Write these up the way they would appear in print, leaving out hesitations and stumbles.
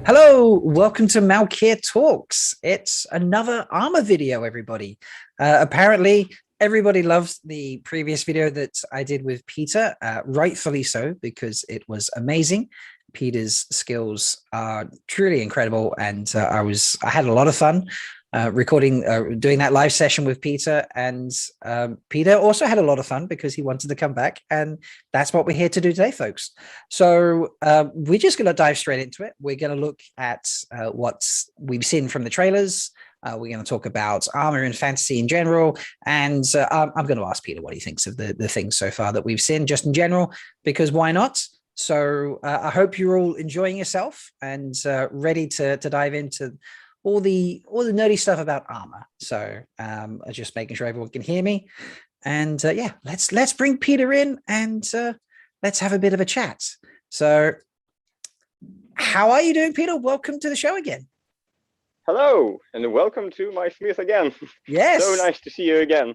Hello, welcome to Malkier Talks. It's another armor video, everybody. Apparently, everybody loves the previous video that I did with Peter, rightfully so, because it was amazing. Peter's skills are truly incredible, and I had a lot of fun doing that live session with Peter, and Peter also had a lot of fun because he wanted to come back, and that's what we're here to do today, folks. So we're just going to dive straight into it. We're going to look at what we've seen from the trailers. We're going to talk about armor and fantasy in general, and I'm going to ask Peter what he thinks of the things so far that we've seen, just in general, because why not? So I hope you're all enjoying yourself and ready to dive into all the nerdy stuff about armor. So just making sure everyone can hear me, and yeah, let's bring Peter in and let's have a bit of a chat. So how are you doing, Peter? Welcome to the show again. Hello, and welcome to my Smith again. Yes. So nice to see you again.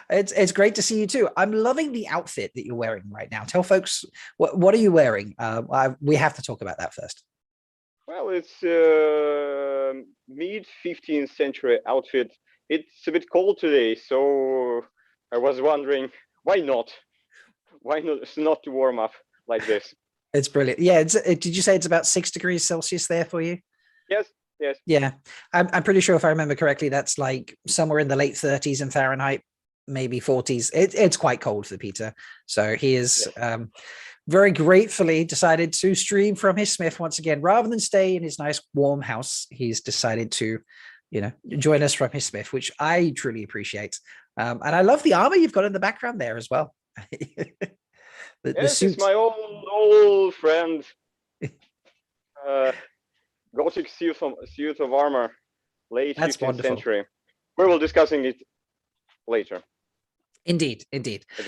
It's great to see you too. I'm loving the outfit that you're wearing right now. Tell folks, what are you wearing? We have to talk about that first. Well, it's mid 15th century outfit. It's a bit cold today, so I was wondering, why not? Why not? It's not to warm up like this. It's brilliant. Yeah. Did you say it's about 6 degrees Celsius there for you? Yes. Yes. Yeah. I'm pretty sure, if I remember correctly, that's like somewhere in the late 30s in Fahrenheit, maybe 40s. It's quite cold for Peter. So he is very gratefully decided to stream from his Smith once again, rather than stay in his nice warm house. He's decided to, join us from his Smith, which I truly appreciate. And I love the armor you've got in the background there as well. This is my old friend. Gothic suit of armor, late 15th century. We will discussing it later. Indeed.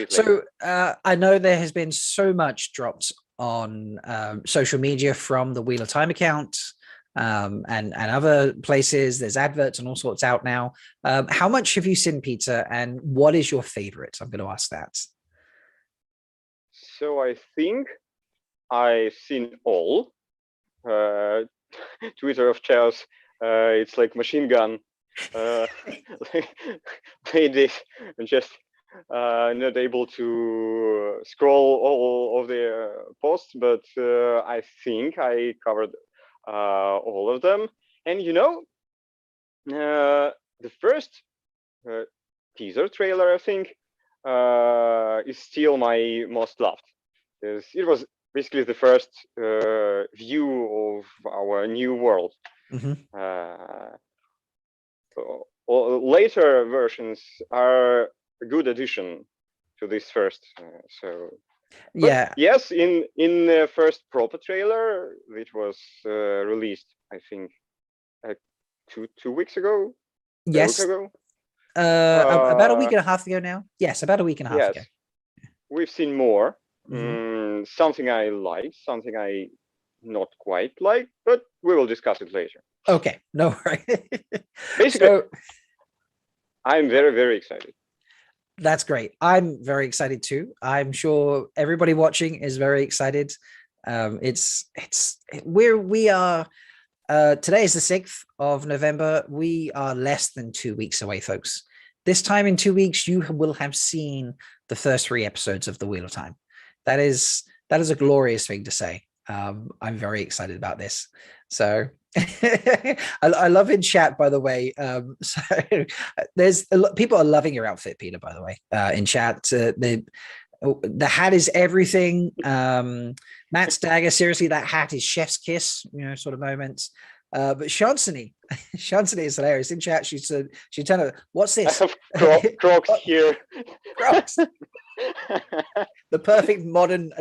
So I know there has been so much dropped on social media from the Wheel of Time account and other places. There's adverts and all sorts out now. How much have you seen, Peter, and what is your favorite? I'm going to ask that. So I think I've seen all. Twitter of chaos, it's like machine gun. Made this and just not able to scroll all of the posts, but I think I covered all of them. And the first teaser trailer, I think, is still my most loved. It was basically the first view of our new world. Later versions are a good addition to this first. Yes, in the first proper trailer, which was released, I think, two weeks ago. Yes. About a week and a half ago now. Yes, about a week and a half ago. We've seen more. Something I like, something I not quite like, but we will discuss it later. Okay, no worries. Basically, I'm very, very excited. That's great. I'm very excited too. I'm sure everybody watching is very excited. We are today is the 6th of November. We are less than 2 weeks away, folks. This time in 2 weeks, you will have seen the first 3 episodes of the Wheel of Time. That is a glorious thing to say. I'm very excited about this. So I love in chat, by the way. So there's people are loving your outfit, Peter, by the way, in chat. The hat is everything. Matt Stagger, seriously, that hat is chef's kiss, sort of moments. But Shansony is hilarious. In chat, she said, she turned her, what's this? I have Crocs here. Crocs. The perfect modern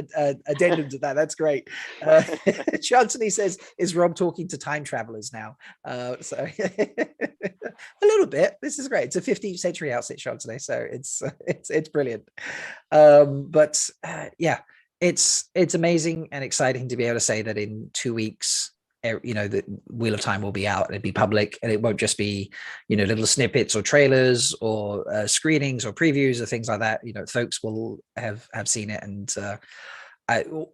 addendum to that. That's great. Shansony says, is Rob talking to time travelers now? So a little bit. This is great. It's a 15th century outfit, Shansony. So it's brilliant. Yeah, it's amazing and exciting to be able to say that in 2 weeks, the Wheel of Time will be out, it'll be public, and it won't just be, little snippets or trailers or screenings or previews or things like that. Folks will have seen it, and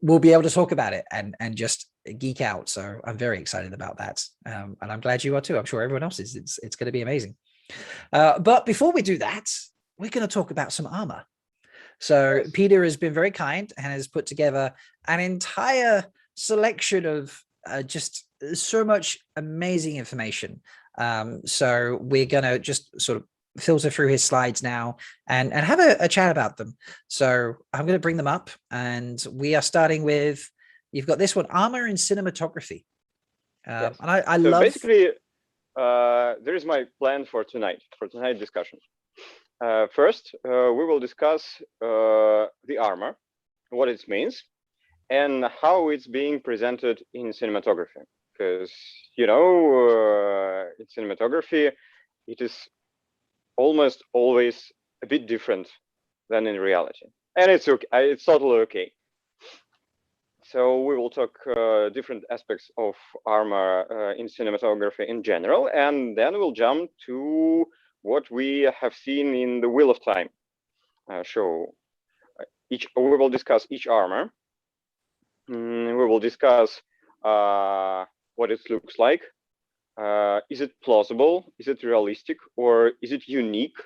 we'll be able to talk about it and just geek out. So I'm very excited about that. And I'm glad you are too. I'm sure everyone else is. It's going to be amazing. But before we do that, we're going to talk about some armor. So Yes. Peter has been very kind and has put together an entire selection of just so much amazing information. So we're going to just sort of filter through his slides now and have a chat about them. So I'm going to bring them up, and we are starting with, you've got this one, armor and cinematography. Yes. And I so love. Basically, there is my plan for tonight's discussion. First, we will discuss the armor, what it means, and how it's being presented in cinematography. Because, in cinematography, it is almost always a bit different than in reality. And it's okay. It's totally okay. So we will talk different aspects of armor in cinematography in general, and then we'll jump to what we have seen in the Wheel of Time show. We will discuss each armor. We will discuss what it looks like. Is it plausible? Is it realistic? Or is it unique?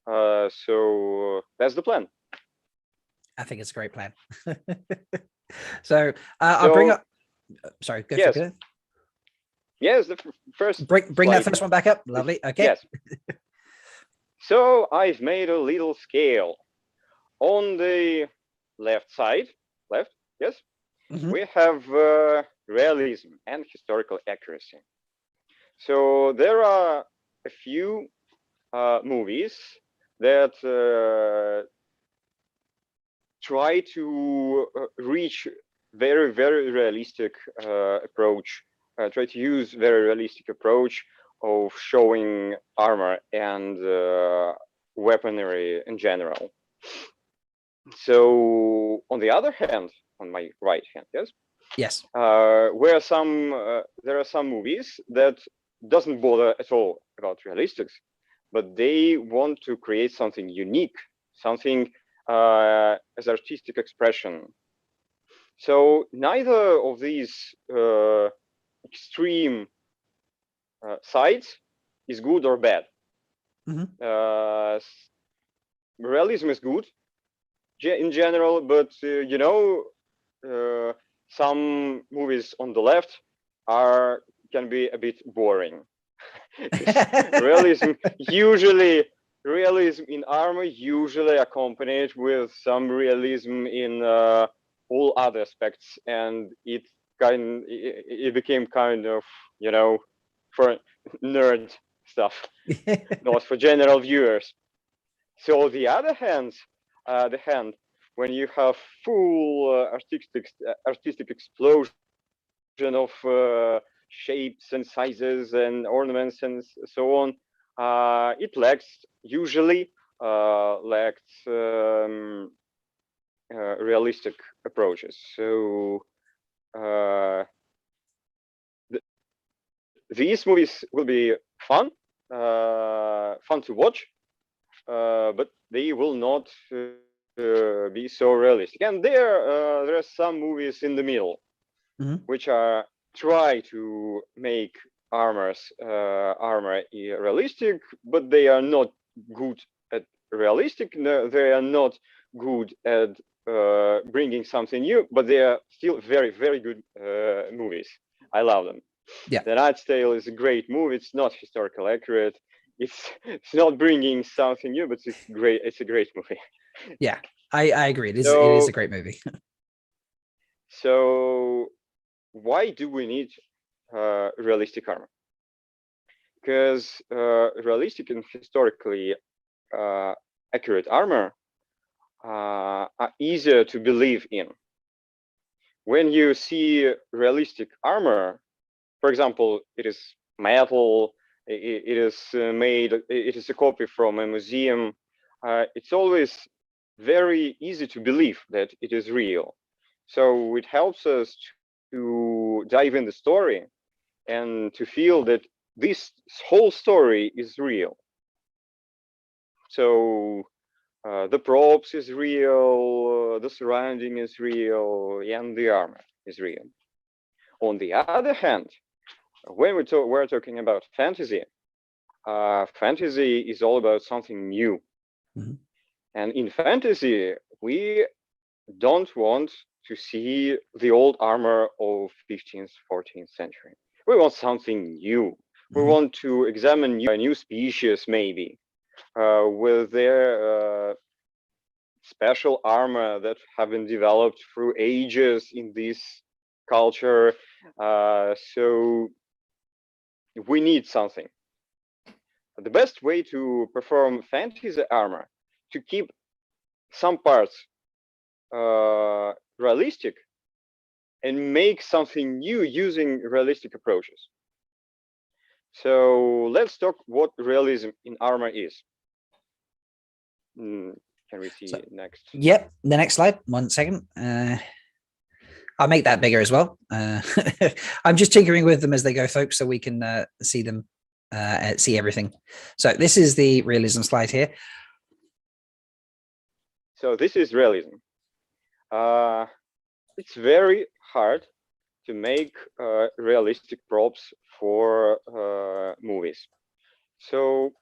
So that's the plan. I think it's a great plan. So I'll bring up. Sorry, go yes. for it. Yes, the first. Bring that first one back up. Lovely. Okay. Yes. So I've made a little scale. On the left side, yes, we have realism and historical accuracy. So there are a few movies that try to reach very, very realistic approach, try to use very realistic approach of showing armor and weaponry in general. So on the other hand, on my right hand, yes, there are some movies that doesn't bother at all about realistics, but they want to create something unique, something as artistic expression. So neither of these extreme sides is good or bad. Realism is good in general, but some movies on the left can be a bit boring. realism in armor usually accompanied with some realism in all other aspects, and it became kind of for nerd stuff, not for general viewers. So the other hand, when you have full artistic explosion of shapes and sizes and ornaments and so on, it usually lacks realistic approaches. So these movies will be fun to watch, but they will not be so realistic. And there are some movies in the middle, which try to make armor realistic, but they are not good at realistic. No, they are not good at bringing something new, but they are still very, very good movies. I love them. Yeah, The Knight's Tale is a great movie. It's not historical accurate. It's not bringing something new, but it's great. It's a great movie. Yeah, I agree. It is a great movie. So why do we need realistic armor? Because realistic and historically accurate armor are easier to believe in. When you see realistic armor, for example, it is metal, it is a copy from a museum, it's always very easy to believe that it is real. So it helps us to dive in the story and to feel that this whole story is real. So The props is real, the surrounding is real, and the armor is real. On the other hand, when we're talking about fantasy, fantasy is all about something new. Mm-hmm. And in fantasy, we don't want to see the old armor of 15th, 14th century. We want something new. We Mm-hmm. want to examine new species, maybe, with their special armor that have been developed through ages in this culture. So we need something. The best way to perform fantasy armor, to keep some parts realistic and make something new using realistic approaches. So let's talk what realism in armor is. Can we see next? Yep, the next slide. 1 second. I'll make that bigger as well. I'm just tinkering with them as they go, folks, so we can see them, see everything. So this is the realism slide here. So this is realism. It's very hard to make realistic props for movies. So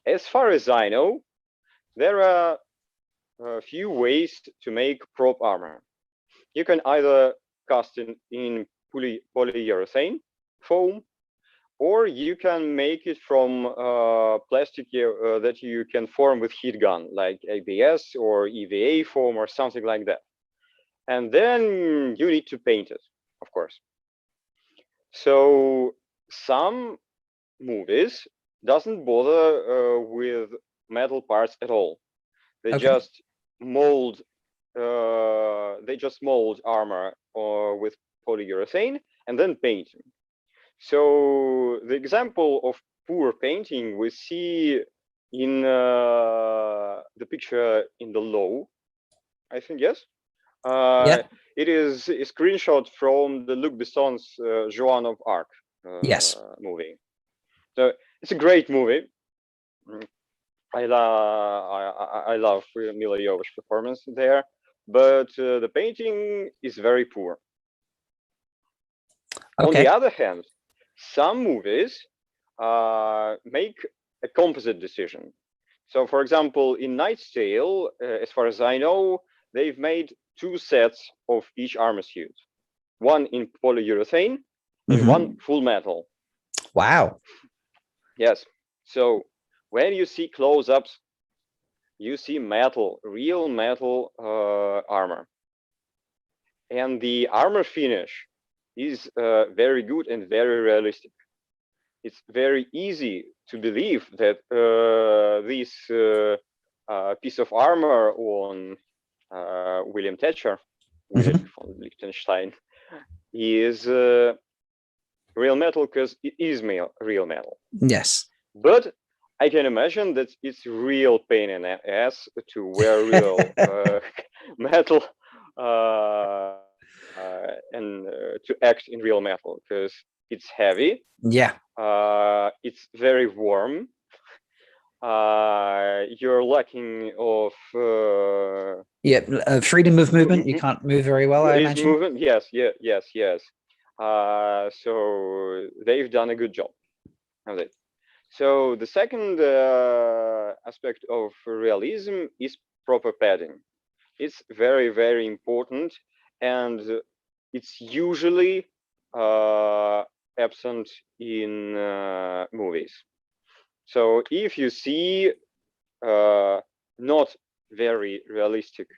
as far as I know, there are a few ways to make prop armor. You can either cast it in polyurethane foam, or you can make it from plastic that you can form with heat gun, like ABS or EVA foam or something like that. And then you need to paint it, of course. So some movies doesn't bother with metal parts at all. They just mold. They just mold armor with polyurethane and then paint them. So the example of poor painting we see in the picture in the low, I think, yes. Yeah. It is a screenshot from the Luc Besson's Joan of Arc movie. So it's a great movie. I love Mila Jovovich's performance there, but the painting is very poor. On the other hand, some movies make a composite decision. So, for example, in Knight's Tale, as far as I know, they've made 2 sets of each armor suit, one in polyurethane and one full metal. Wow. Yes. So when you see close-ups, you see metal, real metal armor. And the armor finish is very good and very realistic. It's very easy to believe that this piece of armor on William Thatcher, William von Liechtenstein, is real metal because it is real metal. Yes. But I can imagine that it's real pain in the ass to wear real metal and to act in real metal because it's heavy. Yeah. It's very warm. You're lacking of freedom of movement. You can't move very well, I imagine. Movement, yes. So they've done a good job of it. So the second aspect of realism is proper padding. It's very, very important, and it's usually absent in movies. So if you see not very realistic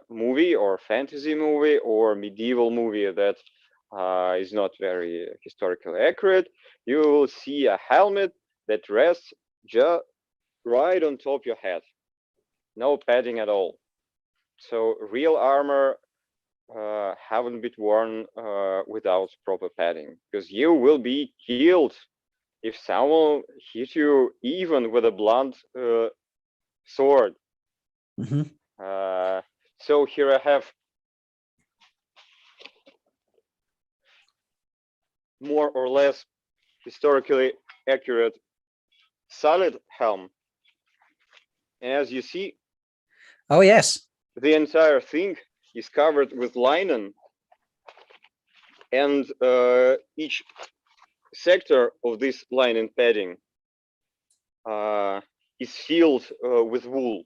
movie or fantasy movie or medieval movie that is not very historically accurate, you will see a helmet that rests just right on top of your head. No padding at all. So real armor haven't been worn without proper padding, because you will be killed if someone hit you even with a blunt sword. So here I have more or less historically accurate solid helm. And as you see, Oh, yes. the entire thing is covered with linen, and each sector of this linen padding is filled with wool.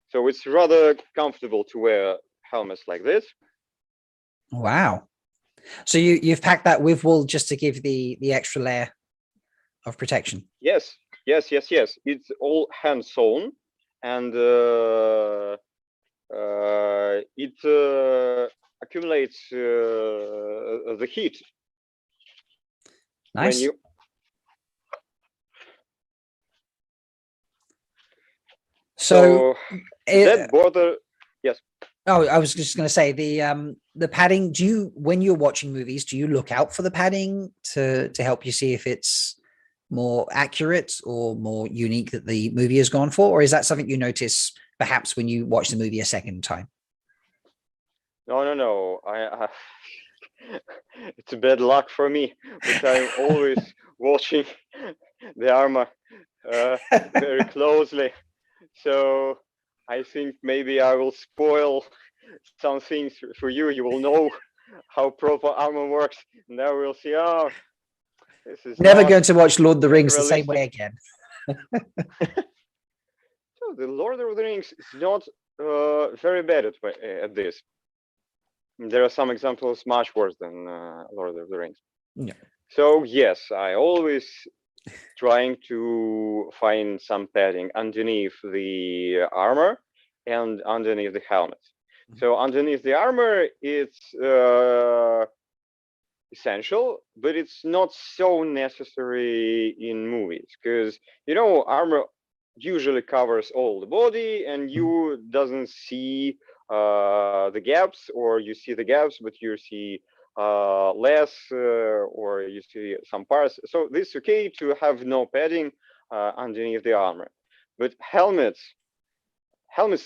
So it's rather comfortable to wear helmets like this. Wow. So you've packed that with wool just to give the extra layer of protection. Yes. It's all hand sewn, and it accumulates the heat. Nice. When you so that border, yes. Oh, I was just going to say the padding. Do you, when you're watching movies, do you look out for the padding to help you see if it's more accurate or more unique that the movie has gone for, or is that something you notice perhaps when you watch the movie a second time? No. I it's a bad luck for me, but I'm always watching the armor very closely. So I think maybe I will spoil some things for you. You will know how proper armor works. Now we'll see. Oh, this is never going to watch Lord of the Rings the same way again. So the Lord of the Rings is not very bad at this. There are some examples much worse than Lord of the Rings. Yeah. So yes, I always trying to find some padding underneath the armor and underneath the helmet. Mm-hmm. So underneath the armor, it's essential, but it's not so necessary in movies, because armor usually covers all the body, and you doesn't see the gaps, or you see the gaps but you see less, or you see some parts. So this is okay to have no padding underneath the armor. But helmets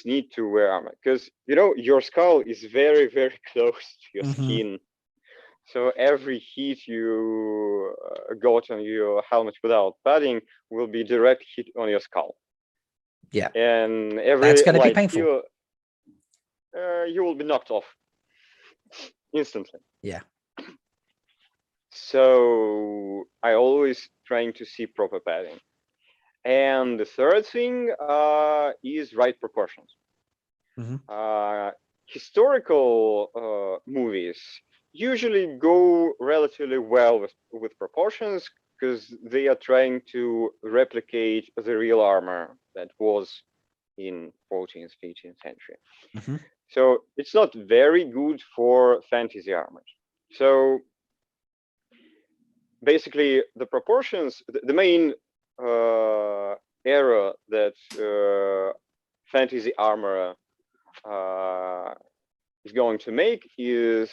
need to wear armor, because your skull is very, very close to your skin. So every heat you got on your helmet without padding will be direct hit on your skull. Yeah, and every that's going to be painful. You will be knocked off instantly. Yeah. So I always trying to see proper padding. And the third thing is right proportions. Historical movies usually go relatively well with proportions, because they are trying to replicate the real armor that was in 14th, 15th century. So it's not very good for fantasy armors. So basically, the proportions, the main error that fantasy armor is going to make is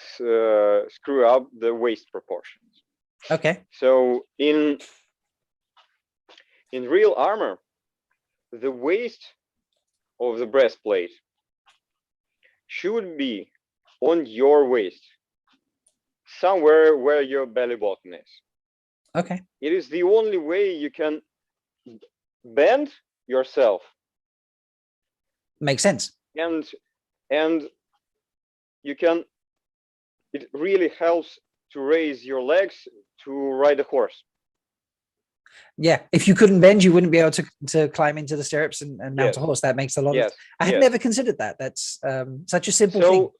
screw up the waist proportions. Okay. So in real armor, the waist of the breastplate should be on your waist, somewhere where your belly button is. Okay. It is the only way you can bend yourself. Makes sense. And you can, it really helps to raise your legs to ride a horse. Yeah, if you couldn't bend, you wouldn't be able to climb into the stirrups and mount a horse. That makes a lot of. I had never considered that. That's such a simple thing.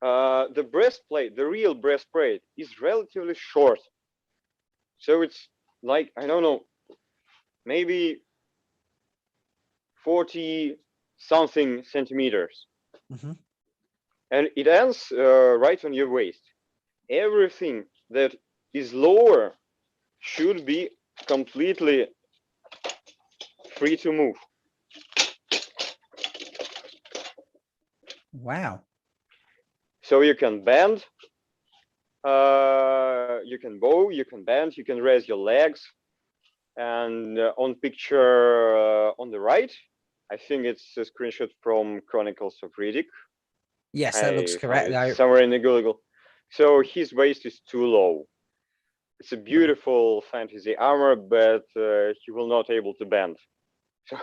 The breastplate, the real breastplate, is relatively short. So it's like, I don't know, maybe 40-something centimeters. And it ends right on your waist. Everything that is lower should be completely free to move. Wow. So you can bend, you can bow, you can bend, you can raise your legs. And on picture on the right, I think it's a screenshot from Chronicles of Riddick. Yes, that looks correct. Somewhere in the Google. So his waist is too low. it's a beautiful fantasy armor, but he will not able to bend. So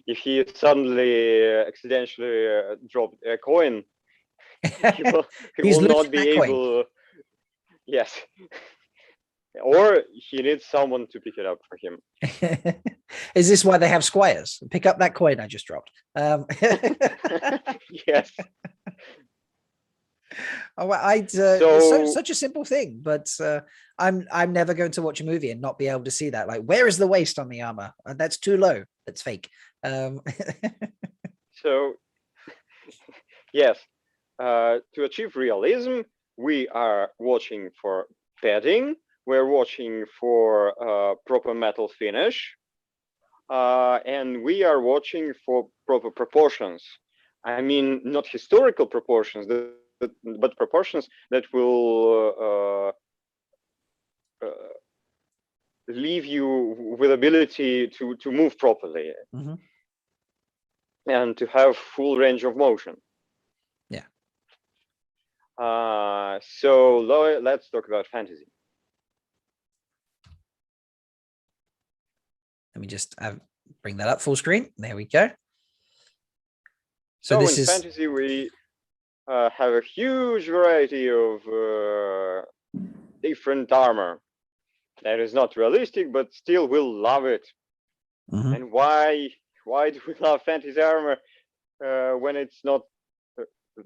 if he suddenly accidentally dropped a coin, he will, He's not losing be that coin. able. Yes. Or he needs someone to pick it up for him. Is this why they have squires? Pick up that coin I just dropped. Yes. Oh, I'd such a simple thing, but I'm never going to watch a movie and not be able to see that. Like, where is the waist on the armor? That's too low. That's fake. So, yes, to achieve realism, we are watching for padding. We're watching for proper metal finish, and we are watching for proper proportions. I mean, not historical proportions, but proportions that will leave you with ability to move properly and to have full range of motion. Yeah. So let's talk about fantasy. Let me just bring that up full screen. There we go. So this in fantasy, we have a huge variety of different armor that is not realistic, but still we'll love it. And why do we love fantasy armor when it's not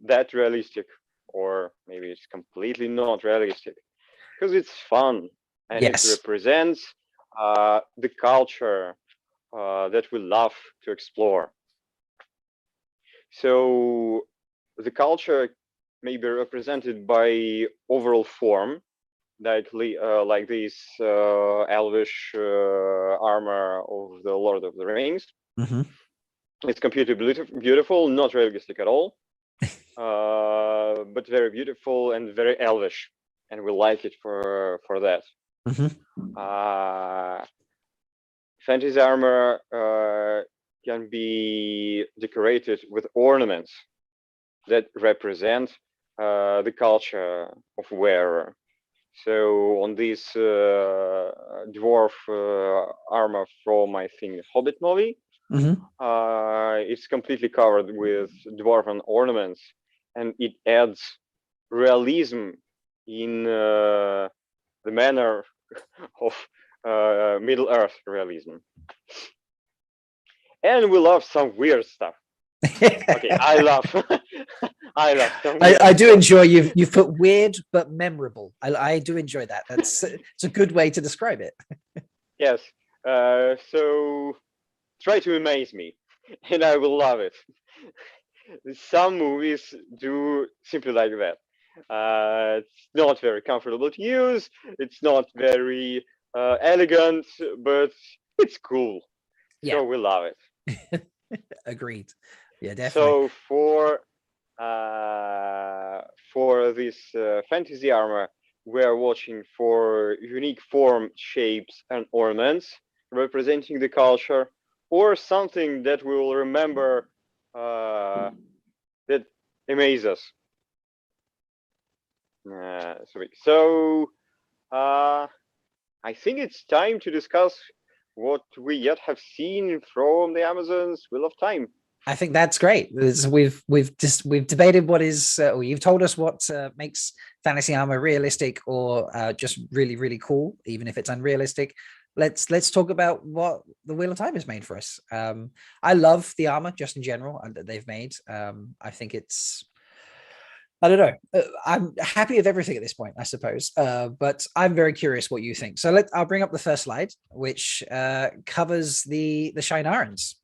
that realistic, or maybe it's completely not realistic? Because it's fun and it represents the culture that we love to explore. So the culture may be represented by overall form, like this elvish armor of the Lord of the Rings. It's completely beautiful, not realistic at all, but very beautiful and very elvish, and we like it for that. Fantasy armor can be decorated with ornaments that represent the culture of wearer. So on this dwarf armor from, I think, Hobbit movie, it's completely covered with dwarven ornaments, and it adds realism in the manner of Middle Earth realism. And we love some weird stuff. Okay, I love some weird I do enjoy you've put weird but memorable. I do enjoy that. It's a good way to describe it. Yes. So try to amaze me and I will love it. Some movies do simply like that. It's not very comfortable to use, it's not very elegant, but it's cool. So we love it. Agreed. Yeah, definitely. So for this fantasy armor, we're watching for unique form, shapes, and ornaments representing the culture, or something that we will remember that amazes us. So I think it's time to discuss what we yet have seen from the Amazon's Wheel of Time. I think that's great. We've debated what is, or you've told us what makes fantasy armor realistic or just really, really cool, even if it's unrealistic. Let's talk about what the Wheel of Time has made for us. I love the armor just in general that they've made. I think it's, I don't know. I'm happy with everything at this point, I suppose. But I'm very curious what you think. So I'll bring up the first slide, which covers the Shienarans.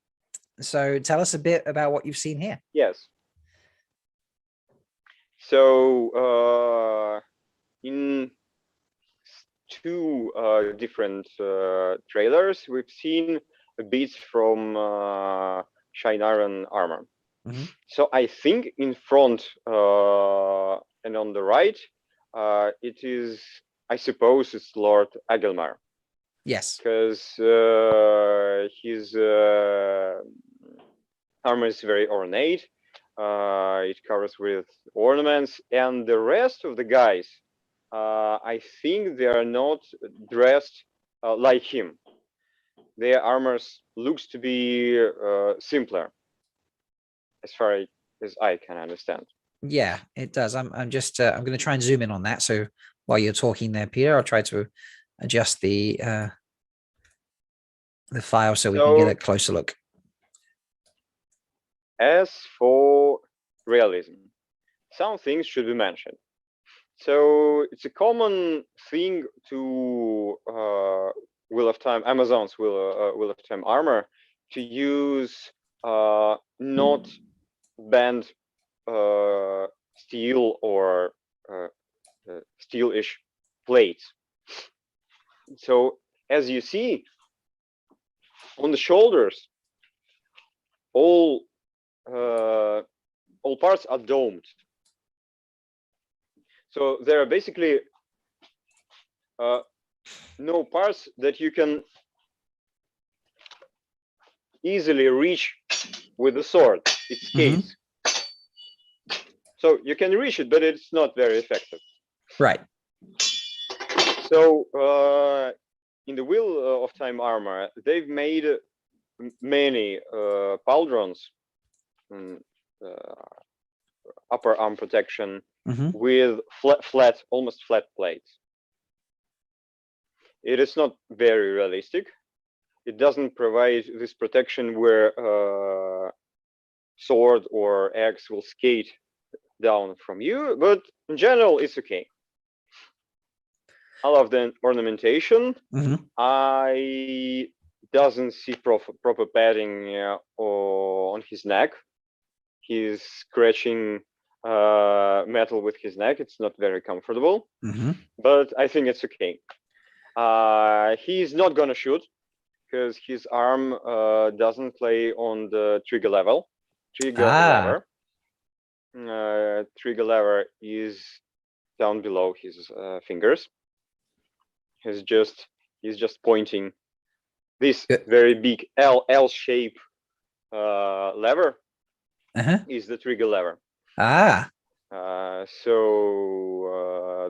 So tell us a bit about what you've seen here. Yes. So in two different trailers, we've seen bits from Shienaran armor. So I think in front and on the right, it is, I suppose it's Lord Agelmar. Yes. Because his armor is very ornate. It covers with ornaments, and the rest of the guys I think they are not dressed like him. Their armors looks to be simpler, as far as I can understand. Yeah, it does. I'm just I'm going to try and zoom in on that. So while you're talking there, Peter, I'll try to adjust the file so we can get a closer look. As for realism, some things should be mentioned. So it's a common thing to Wheel of Time, Amazon's Wheel of Time armor, to use not bent steel or steel-ish plates. So as you see, on the shoulders, all parts are domed. So there are basically no parts that you can easily reach with the sword. It's case. So you can reach it, but it's not very effective. Right. So in the Wheel of Time armor, they've made many Pauldrons, upper arm protection, with almost flat plates. It is not very realistic. It doesn't provide this protection where sword or axe will skate down from you, but in general, it's okay. I love the ornamentation. I doesn't see proper padding on his neck. He's scratching metal with his neck. It's not very comfortable, but I think it's okay. He's not gonna shoot because his arm doesn't play on the trigger level. Trigger lever is down below his fingers. He's just pointing this very big L shape lever is the trigger lever. So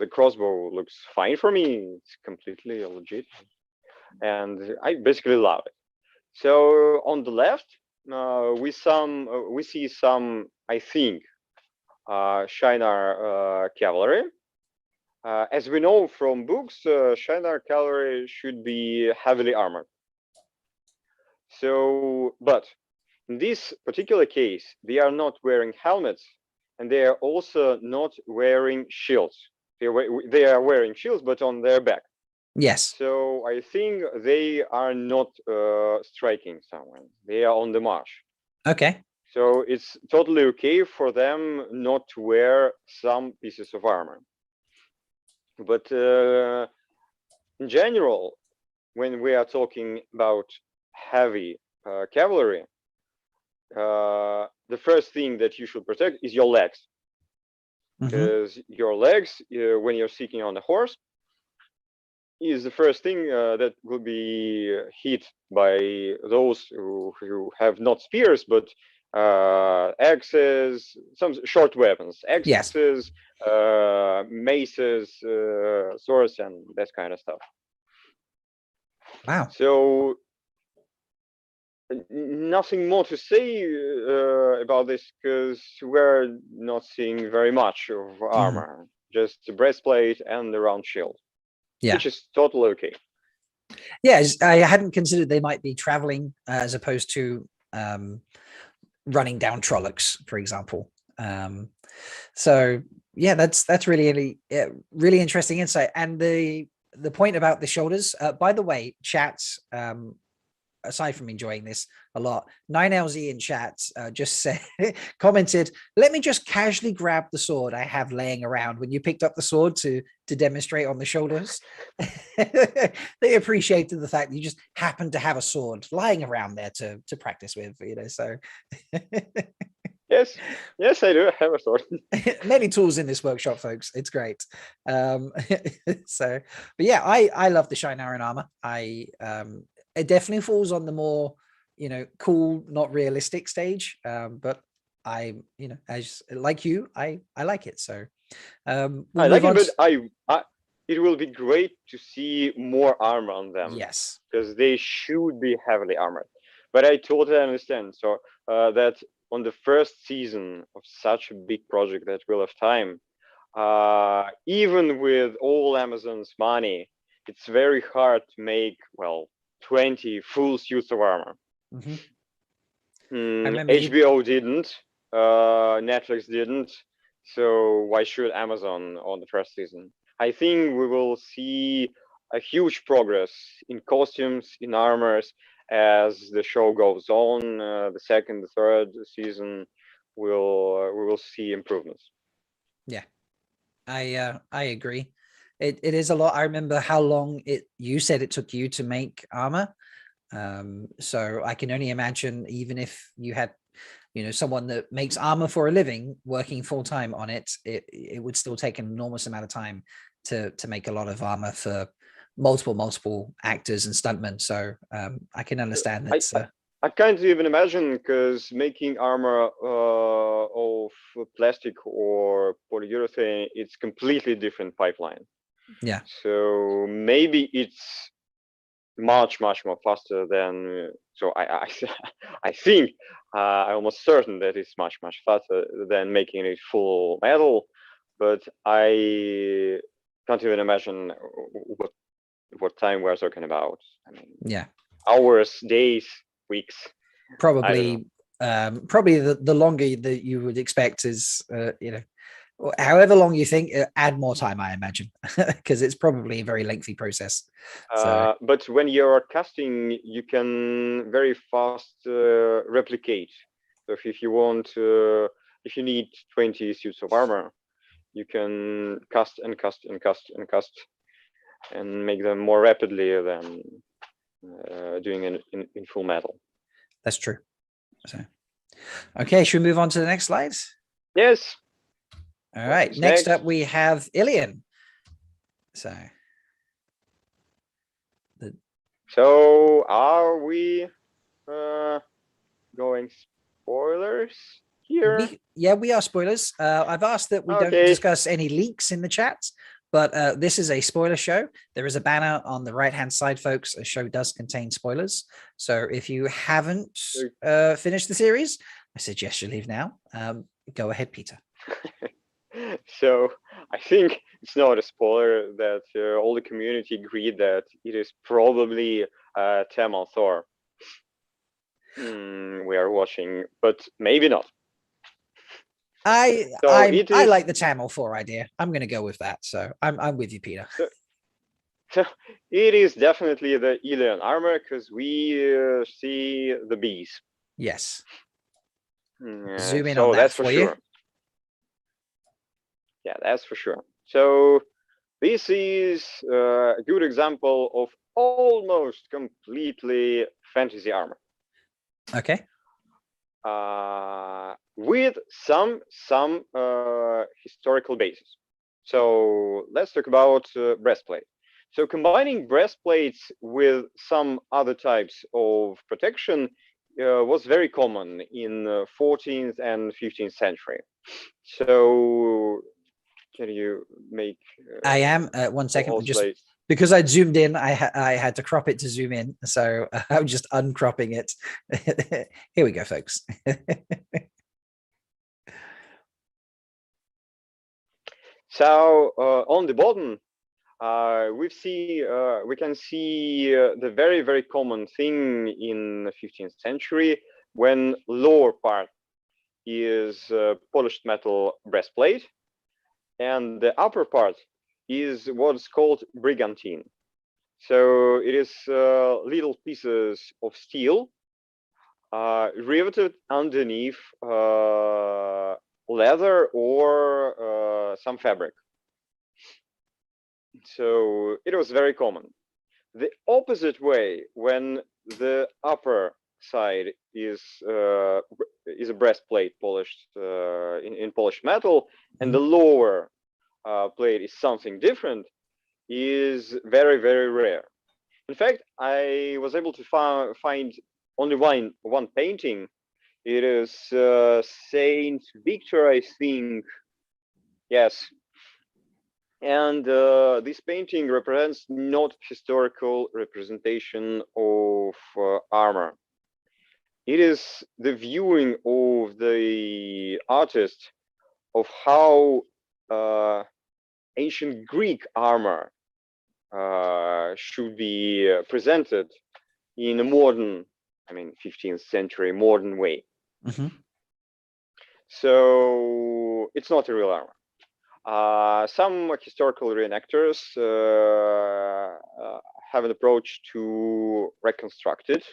the crossbow looks fine for me. It's completely legit, and I basically love it. So on the left, we see some, I think, Shinar cavalry. As we know from books, Shinar cavalry should be heavily armored. So, but in this particular case, they are not wearing helmets, and they are also not wearing shields. They are wearing shields, but on their back. Yes. So I think they are not striking someone. They are on the march. Okay. So it's totally okay for them not to wear some pieces of armor. But in general, when we are talking about heavy cavalry, the first thing that you should protect is your legs. Because your legs, when you're sitting on a horse, is the first thing that will be hit by those who have not spears, but axes, some short weapons, axes, maces, swords, and that kind of stuff. Wow. So nothing more to say about this, because we're not seeing very much of armor, just the breastplate and the round shield, which is totally okay. Yeah, I hadn't considered they might be traveling as opposed to running down Trollocs, for example. So yeah, that's really interesting insight. And the point about the shoulders, by the way, chat, aside from enjoying this a lot, 9LZ in chat just said, commented, "Let me just casually grab the sword I have laying around," when you picked up the sword to demonstrate on the shoulders. They appreciated the fact that you just happened to have a sword lying around there to practice with, you know. So yes, I do have a sword. Many tools in this workshop, folks. It's great. So, but yeah, I love the Shinar armor. It definitely falls on the more, you know, cool, not realistic stage. But I, you know, as like you, I like it. So I like it, but it will be great to see more armor on them. Yes. Because they should be heavily armored. But I totally understand. So that on the first season of such a big project that will have time, even with all Amazon's money, it's very hard to make, well, 20 full suits of armor. Mm-hmm. HBO didn't, Netflix didn't, so why should Amazon on the first season? I think we will see a huge progress in costumes, in armors, as the show goes on. The second, the third season, we will see improvements. Yeah, I agree. It is a lot. I remember how long you said it took you to make armor. So I can only imagine, even if you had, someone that makes armor for a living working full time on it, it would still take an enormous amount of time to make a lot of armor for multiple actors and stuntmen. So I can understand that. I can't even imagine, because making armor of plastic or polyurethane, it's completely different pipeline. Yeah. So maybe it's much more faster than. So I think I'm almost certain that it's much faster than making it full metal, but I can't even imagine what time we're talking about. I mean, yeah, hours, days, weeks. Probably the longer that you would expect is however long you think, add more time, I imagine, because it's probably a very lengthy process. But when you're casting, you can very fast replicate. So if you want, if you need 20 suits of armor, you can cast and make them more rapidly than doing it in full metal. That's true. So, okay, should we move on to the next slides? Yes. All right. Next up, we have Ilian. So are we going spoilers here? We are spoilers. I've asked that we don't discuss any leaks in the chat, but this is a spoiler show. There is a banner on the right-hand side, folks. The show does contain spoilers. So if you haven't finished the series, I suggest you leave now. Go ahead, Peter. So I think it's not a spoiler that all the community agreed that it is probably Tamal Thor we are watching, but maybe not. I like the Tamal Thor idea. I'm going to go with that. So I'm with you, Peter. So it is definitely the Ilian armor, because we see the bees. Yes. Zoom in so on that that's for sure. you. Yeah, that's for sure. So this is a good example of almost completely fantasy armor. Okay. With some historical basis. So let's talk about breastplate. So combining breastplates with some other types of protection was very common in 14th and 15th century. So can you make? I am 1 second. Because I zoomed in, I had to crop it to zoom in. So I'm just uncropping it. Here we go, folks. So on the bottom, we can see the very common thing in the 15th century, when lower part is polished metal breastplate, and the upper part is what's called Brigantine. So it is little pieces of steel riveted underneath leather or some fabric. So it was very common. The opposite way, when the upper side is a breastplate polished in polished metal, and the lower plate is something different, is very rare. In fact, I was able to find only one painting. It is Saint Victor, I think. Yes, And this painting represents not historical representation of armor. It is the viewing of the artist of how ancient Greek armor should be presented in a modern, 15th century modern way. Mm-hmm. So it's not a real armor. Some historical reenactors have an approach to reconstruct it.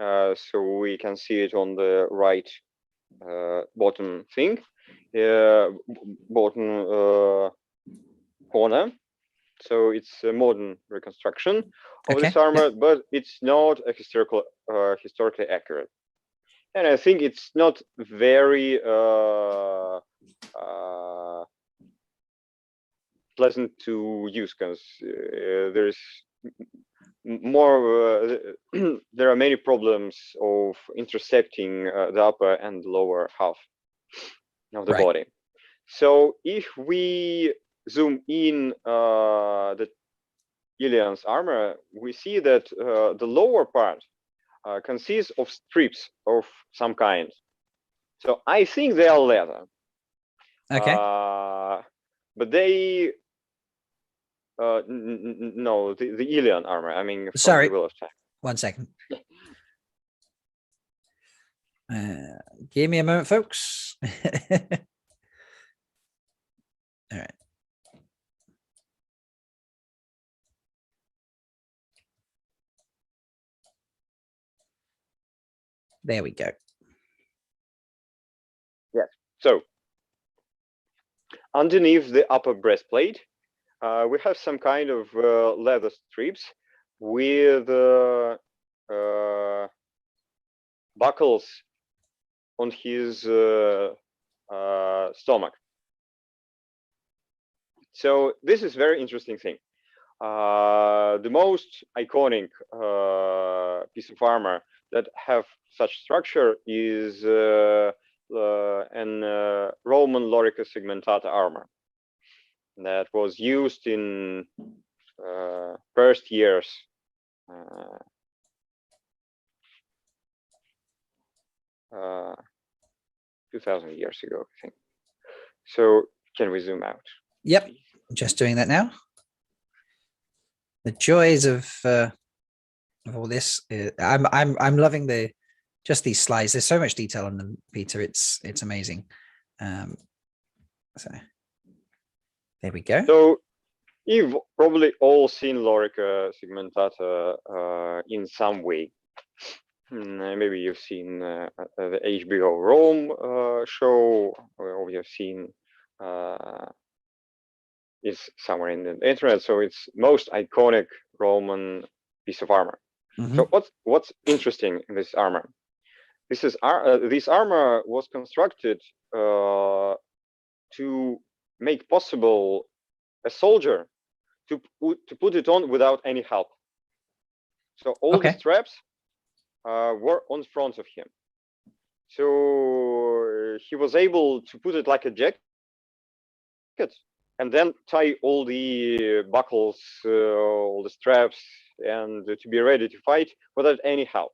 So we can see it on the right bottom thing, bottom corner. So it's a modern reconstruction of this armor, but it's not a historically accurate. And I think it's not very pleasant to use, because there's more. There are many problems of intercepting the upper and lower half of the body. So if we zoom in the Ilian's armor, we see that the lower part consists of strips of some kind. So I think they are leather. Okay. But they no, the Ilian armor. Sorry. The Will of Time. 1 second. Give me a moment, folks. All right. There we go. Yes. So underneath the upper breastplate, we have some kind of leather strips with buckles on his stomach. So this is very interesting thing. The most iconic piece of armor that have such structure is an Roman Lorica segmentata armor that was used in first years 2000 years ago, I think. So can we zoom out? Yep, just doing that now. The joys of all this. I'm loving just these slides. There's so much detail on them, Peter. It's amazing. So there we go. So you've probably all seen Lorica segmentata in some way. Maybe you've seen the HBO Rome show, or you've seen it's somewhere in the internet. So it's most iconic Roman piece of armor. Mm-hmm. So what's interesting in this armor? This armor was constructed to make possible a soldier to put it on without any help. So all the straps were on front of him. So he was able to put it like a jacket and then tie all the buckles, all the straps, and to be ready to fight without any help.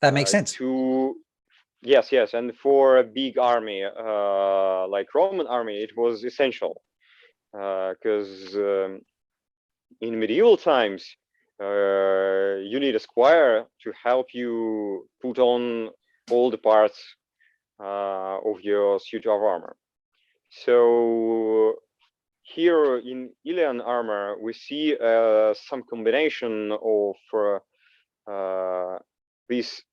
That makes sense. Yes. And for a big army like Roman army, it was essential because in medieval times, you need a squire to help you put on all the parts of your suit of armor. So here in Ilian armor, we see some combination of this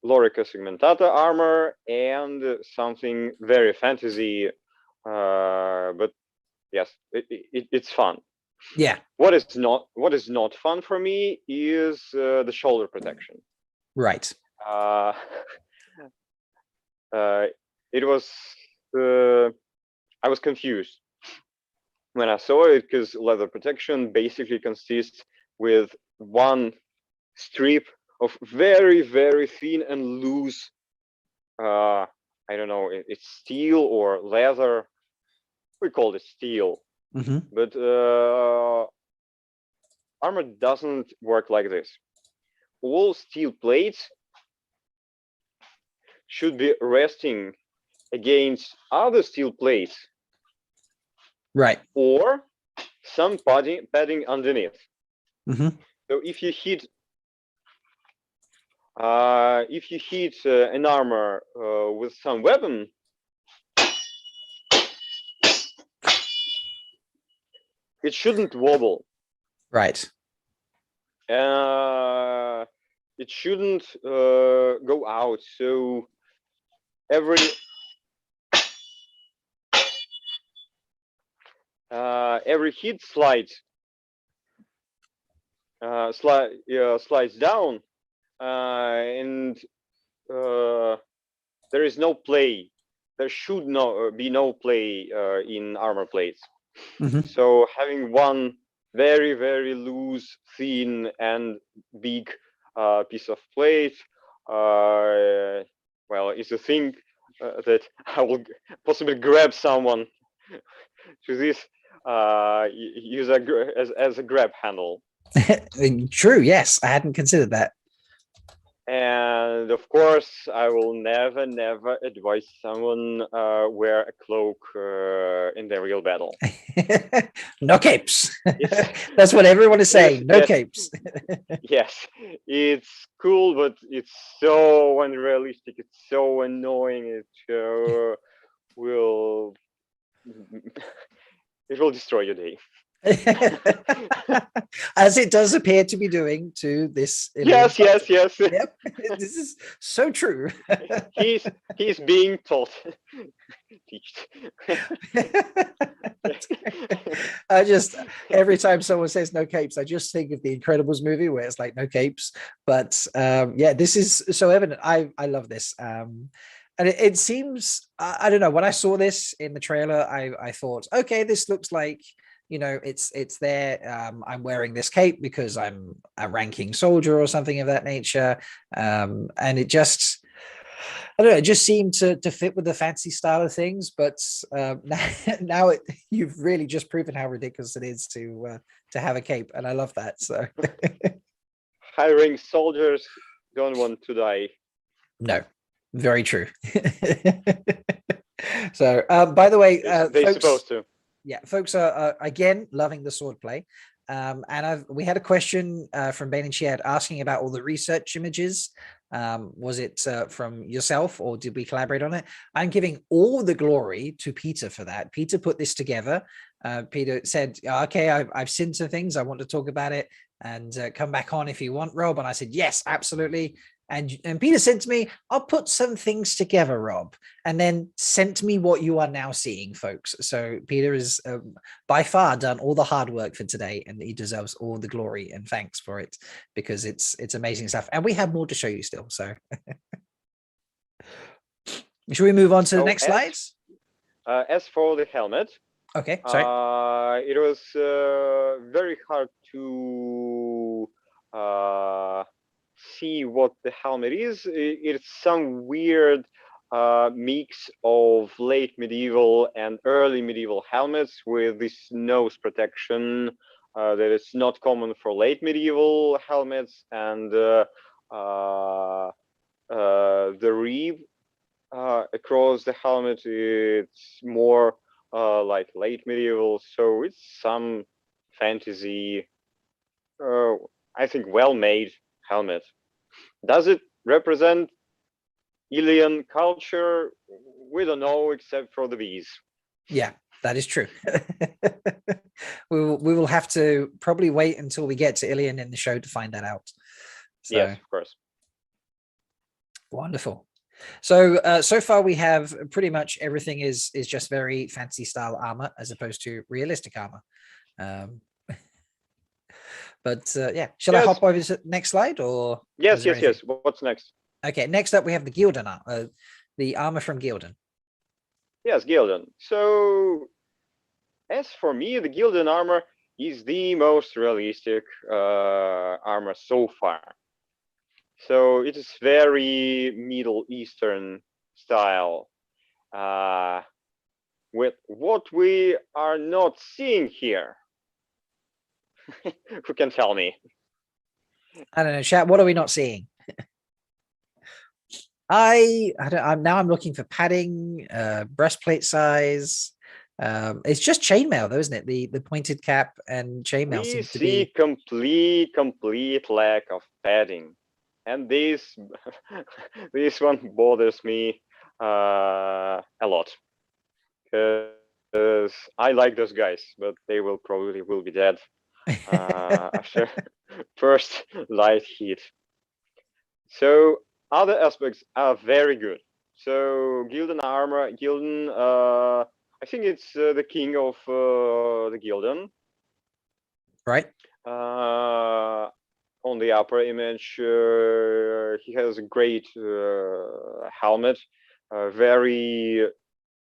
Lorica segmentata armor and something very fantasy, but yes, it's fun. Yeah. What is not fun for me is the shoulder protection. Right. It was I was confused when I saw it, because leather protection basically consists with one strip of very, very thin and loose, I don't know, it's steel or leather. We call it steel. But armor doesn't work like this. All steel plates should be resting against other steel plates, right, or some padding underneath. So if you hit an armor with some weapon, it shouldn't wobble. right. It shouldn't go out. So every hit slides down, and there is no play. There should be no play in armor plates. So having one very, very loose, thin, and big piece of plate, well, is a thing that I will possibly grab someone to this use as a grab handle. True, yes, I hadn't considered that. And of course, I will never advise someone wear a cloak in the real battle. No capes. That's what everyone is saying. No capes. Yes, it's cool, but it's so unrealistic. It's so annoying. It will destroy your day. As it does appear to be doing to this. Yes. Yep. This is so true. he's being taught. I just, every time someone says no capes, I just think of the Incredibles movie where it's like no capes. But yeah, this is so evident. I love this. And it seems, I don't know, when I saw this in the trailer, I thought, okay, this looks like, you know, it's there. I'm wearing this cape because I'm a ranking soldier or something of that nature. And it just, I don't know, it just seemed to fit with the fancy style of things. But now you've really just proven how ridiculous it is to have a cape, and I love that. So high-rank soldiers don't want to die. No, very true. So, by the way, they're folks, supposed to. Yeah, folks are again loving the swordplay. And we had a question from Ben and Chad asking about all the research images. Was it from yourself, or did we collaborate on it? I'm giving all the glory to Peter for that. Peter put this together. Peter said, okay, I've seen some things, I want to talk about it, and come back on if you want, Rob. And I said, yes, absolutely. And Peter said to me, I'll put some things together, Rob, and then sent me what you are now seeing, folks. So Peter has by far done all the hard work for today, and he deserves all the glory and thanks for it, because it's amazing stuff. And we have more to show you still. So should we move on to the next slides? As for the helmet, okay, sorry. It was very hard to see what the helmet is. It's some weird mix of late medieval and early medieval helmets with this nose protection that is not common for late medieval helmets, and the reeve across the helmet, it's more like late medieval, so it's some fantasy, I think well-made helmet. Does it represent Ilian culture? We don't know, except for the V's. Yeah, that is true. we will have to probably wait until we get to Ilian in the show to find that out. So, yes, of course. Wonderful. So so far we have pretty much everything is just very fancy style armor as opposed to realistic armor. But yeah, shall I hop over to the next slide, or? Yes. What's next? Okay, next up we have the Gildana, the armor from Gildan. Yes, Gildan. So as for me, the Gildan armor is the most realistic armor so far. So it is very Middle Eastern style. with what we are not seeing here. Who can tell me? I don't know, chat. What are we not seeing? I'm looking for padding, breastplate size. It's just chainmail though, isn't it? The pointed cap and chainmail We seems to see be complete lack of padding, and this this one bothers me a lot, because I like those guys, but they will probably be dead after first light hit. So other aspects are very good. So Gilded Armor, Gildan, I think it's the king of the Gildan. right. On the upper image, he has a great helmet, very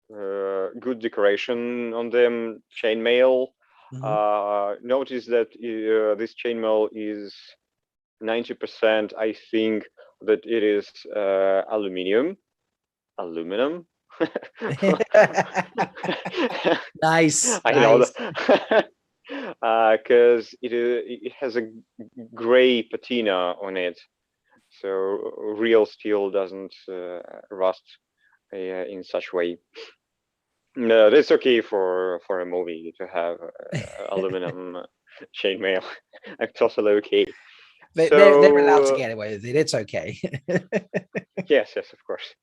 good decoration on them, chainmail. Notice that this chainmail is 90%, I think that it is aluminum. Nice. I know that. Because it has a gray patina on it, so real steel doesn't rust in such way. No, that's okay for a movie to have aluminum chainmail. I'm totally okay. They're allowed to get away with it. It's okay. Yes, of course.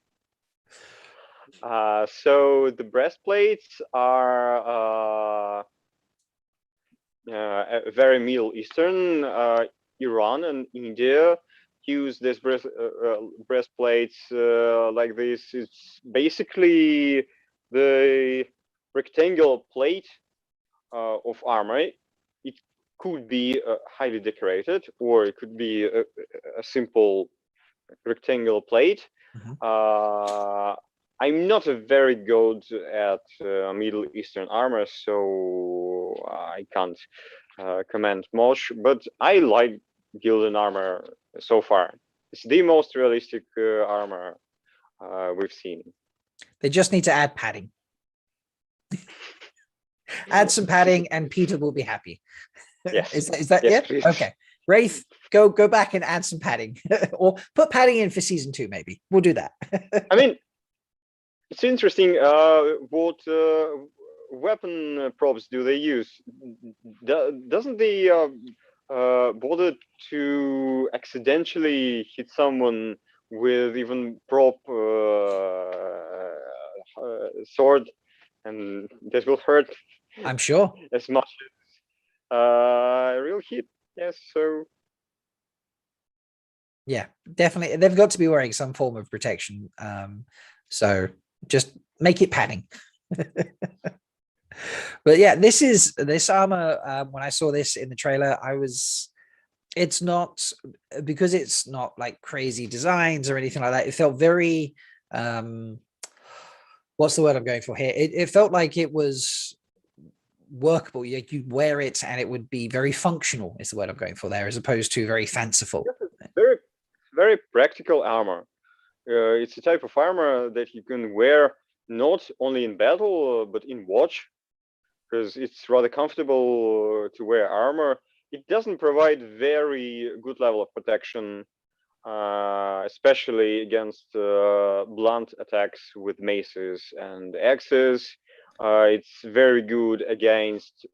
So the breastplates are very Middle Eastern. Iran and India use this breastplates like this. It's basically the rectangular plate of armor. It could be highly decorated, or it could be a simple rectangular plate. I'm not very good at Middle Eastern armor, so I can't comment much, but I like Gilded Armor so far. It's the most realistic armor we've seen. They just need to add padding. Add some padding and Peter will be happy. Yes. Is that yes, it? please. Okay. Wraith, go back and add some padding. Or put padding in for season 2, maybe. We'll do that. I mean, it's interesting what weapon props do they use. Doesn't the bother to accidentally hit someone with even prop sword, and that will hurt? I'm sure. As much as real hit. Yes, so yeah, definitely they've got to be wearing some form of protection. So just make it padding. But yeah, this armor, when I saw this in the trailer, it's not, because it's not like crazy designs or anything like that, it felt very what's the word I'm going for here? It felt like it was workable. You'd wear it and it would be very functional, is the word I'm going for there, as opposed to very fanciful. Very practical armor. It's a type of armor that you can wear not only in battle but in watch, because it's rather comfortable to wear armor. It doesn't provide very good level of protection, especially against blunt attacks with maces and axes. It's very good against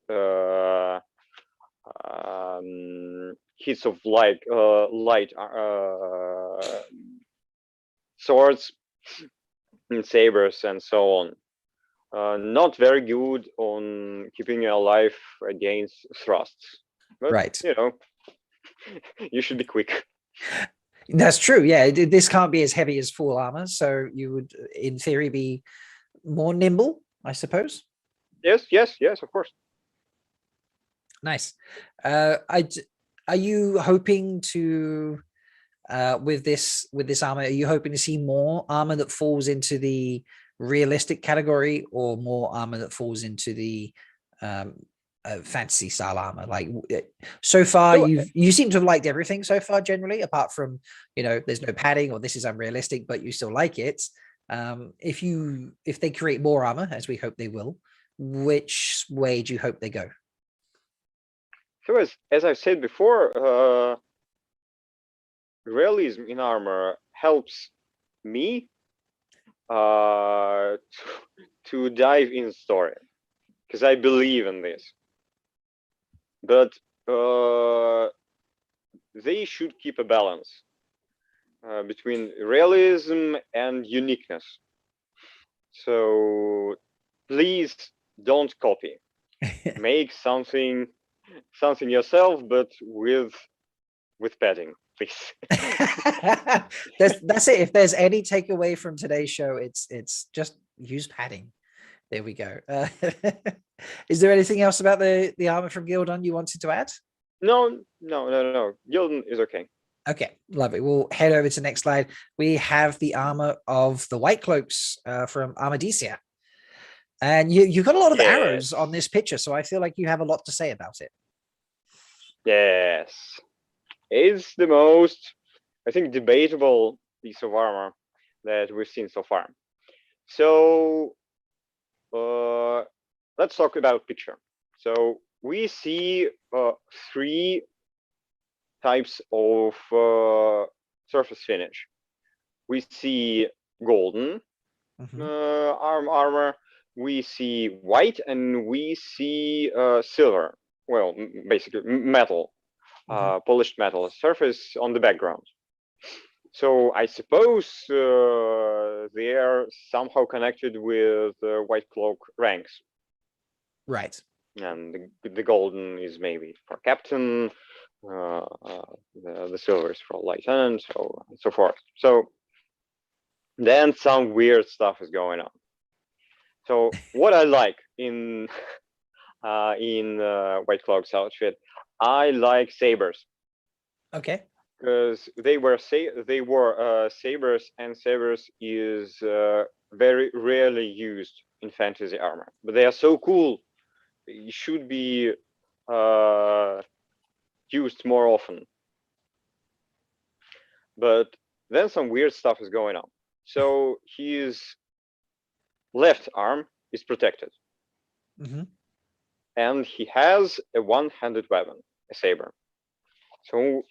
hits of light swords and sabers and so on. Not very good on keeping you alive against thrusts. But, right. You know, you should be quick. That's true. Yeah, this can't be as heavy as full armor, so you would, in theory, be more nimble, I suppose. Yes, of course. Nice. Are you hoping to, with this armor, are you hoping to see more armor that falls into the realistic category, or more armor that falls into the fantasy style armor? Like, so far, you seem to have liked everything so far, generally, apart from, there's no padding or this is unrealistic, but you still like it. If they create more armor, as we hope they will, which way do you hope they go? So as I've said before, realism in armor helps me to dive in story, because I believe in this. But they should keep a balance between realism and uniqueness. So please don't copy. Make something yourself, but with padding, please. That's it. If there's any takeaway from today's show, it's just use padding. There we go. Is there anything else about the armor from Gildon you wanted to add? No. Gildon is okay. Okay, lovely. We'll head over to the next slide. We have the armor of the White Cloaks from Armadicia. And you've got a lot of arrows on this picture, so I feel like you have a lot to say about it. Yes. It's the most, I think, debatable piece of armor that we've seen so far. So let's talk about picture. So we see 3 types of surface finish. We see golden armor, we see white, and we see silver. Well, basically metal, polished metal surface on the background. So I suppose they are somehow connected with white cloak ranks. Right. And the golden is maybe for captain, the silver is for lieutenant, so forth. So then some weird stuff is going on. So what I like in White Cloak's outfit, I like sabers. Okay. Because they were sabers, and sabers is very rarely used in fantasy armor, but they are so cool. They should be used more often. But then some weird stuff is going on. So his left arm is protected, and he has a one-handed weapon, a saber. So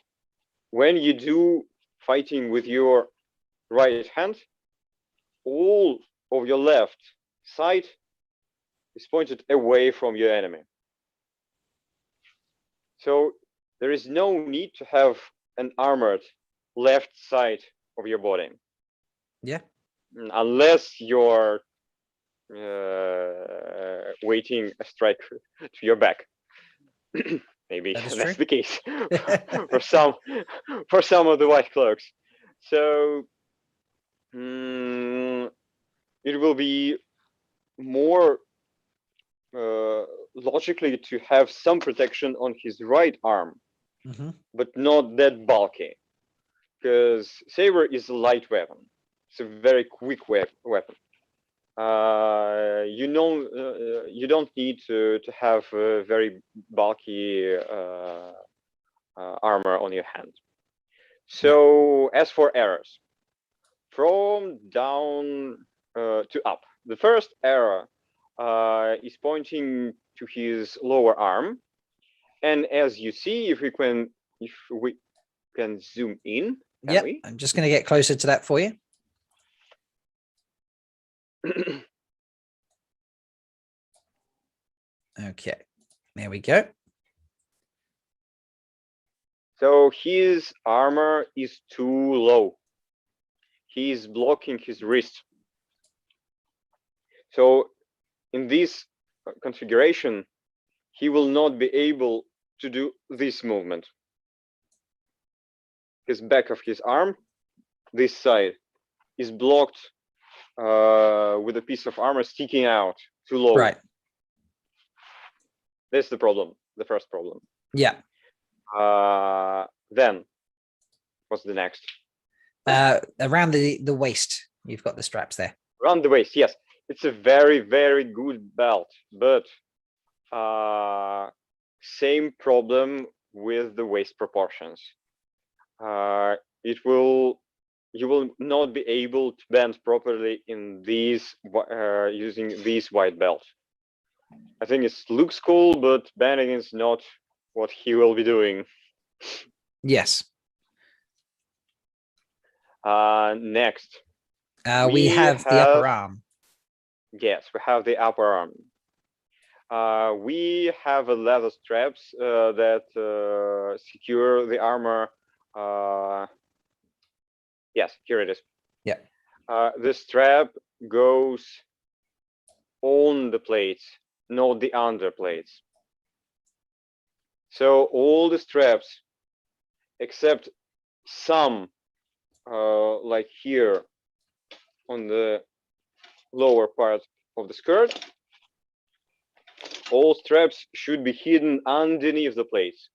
when you do fighting with your right hand, all of your left side is pointed away from your enemy. So there is no need to have an armored left side of your body. Yeah. Unless you're waiting a strike to your back. Maybe that's the case for some of the White Cloaks. So it will be more logically to have some protection on his right arm, but not that bulky, because saber is a light weapon. It's a very quick weapon. You don't need to have a very bulky armor on your hand. So as for arrows, from down to up, the first arrow is pointing to his lower arm, and as you see, if we can zoom in. Yep, I'm just going to get closer to that for you. Okay, there we go. So his armor is too low. He's blocking his wrist. So in this configuration, he will not be able to do this movement. His back of his arm, this side, is blocked with a piece of armor sticking out too low. Right. That's the problem, the first problem. Yeah. Then, what's the next? Around the waist, you've got the straps there. Around the waist, yes. It's a very, very good belt, but same problem with the waist proportions. It will you will not be able to bend properly in these using these white belts. I think it looks cool, but bending is not what he will be doing. Yes. Next, we have the upper arm. Yes, we have the upper arm. We have leather straps that secure the armor. Yes, here it is. Yeah. The strap goes on the plates, not the under plates. So all the straps, except some, like here on the lower part of the skirt, all straps should be hidden underneath the plates.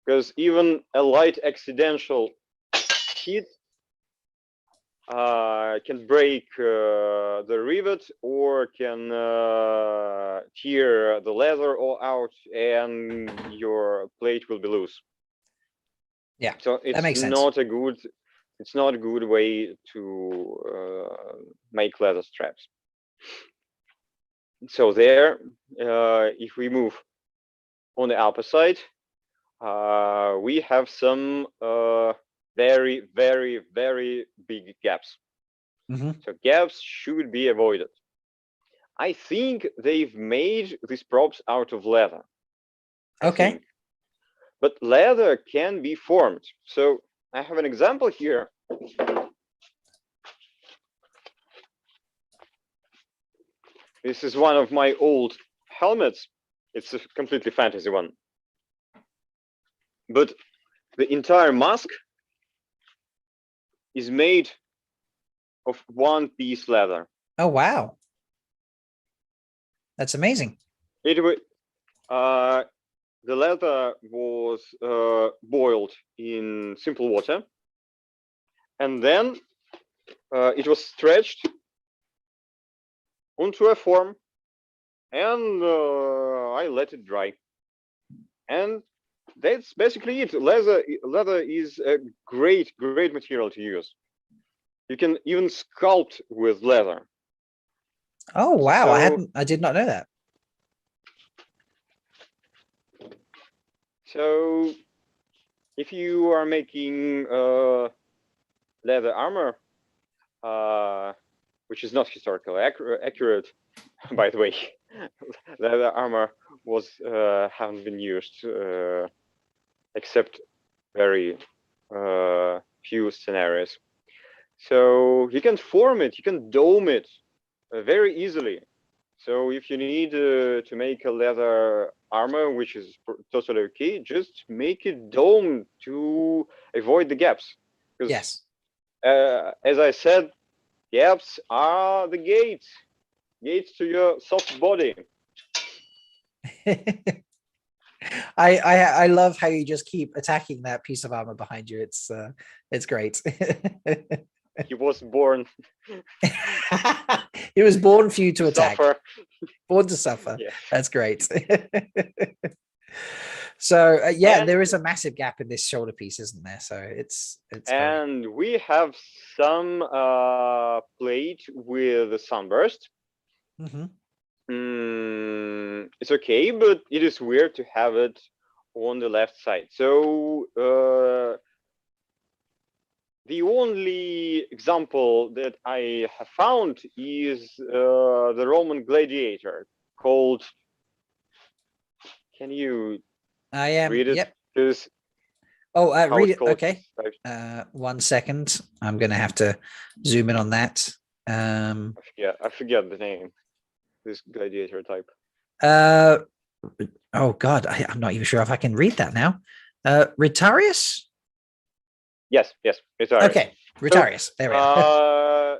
Because even a light accidental hit can break the rivet or can tear the leather all out, and your plate will be loose. Yeah, so it's that makes sense. It's not a good way to make leather straps. So there, if we move on the upper side, we have some very, very, very big gaps. So gaps should be avoided. I think they've made these props out of leather. Okay. But leather can be formed. So I have an example here. This is one of my old helmets. It's a completely fantasy one. But the entire mask is made of one-piece leather. Oh, wow. That's amazing. The leather was boiled in simple water, and then it was stretched onto a form, and I let it dry. And that's basically it. Leather is a great material to use. You can even sculpt with leather. Oh, wow. I did not know that. So if you are making leather armor, which is not historically accurate, by the way, leather armor haven't been used except very few scenarios. So you can form it, you can dome it very easily. So if you need to make a leather armor, which is totally okay, just make it dome to avoid the gaps. Yes. As I said, gaps are the gates to your soft body. I love how you just keep attacking that piece of armor behind you. It's great. He was born. He was born for you to attack. Suffer. Born to suffer. Yeah. That's great. So yeah, there is a massive gap in this shoulder piece, isn't there? So it's and great. We have some plate with a sunburst. It's okay, but it is weird to have it on the left side. So the only example that I have found is the Roman gladiator called. Can you read it? Yep. Read it. Okay. 1 second. I'm going to have to zoom in on that. I forget the name. This gladiator type. Oh God, I'm not even sure if I can read that now. Retarius? Yes, Retarius. Okay, Retarius. There we are.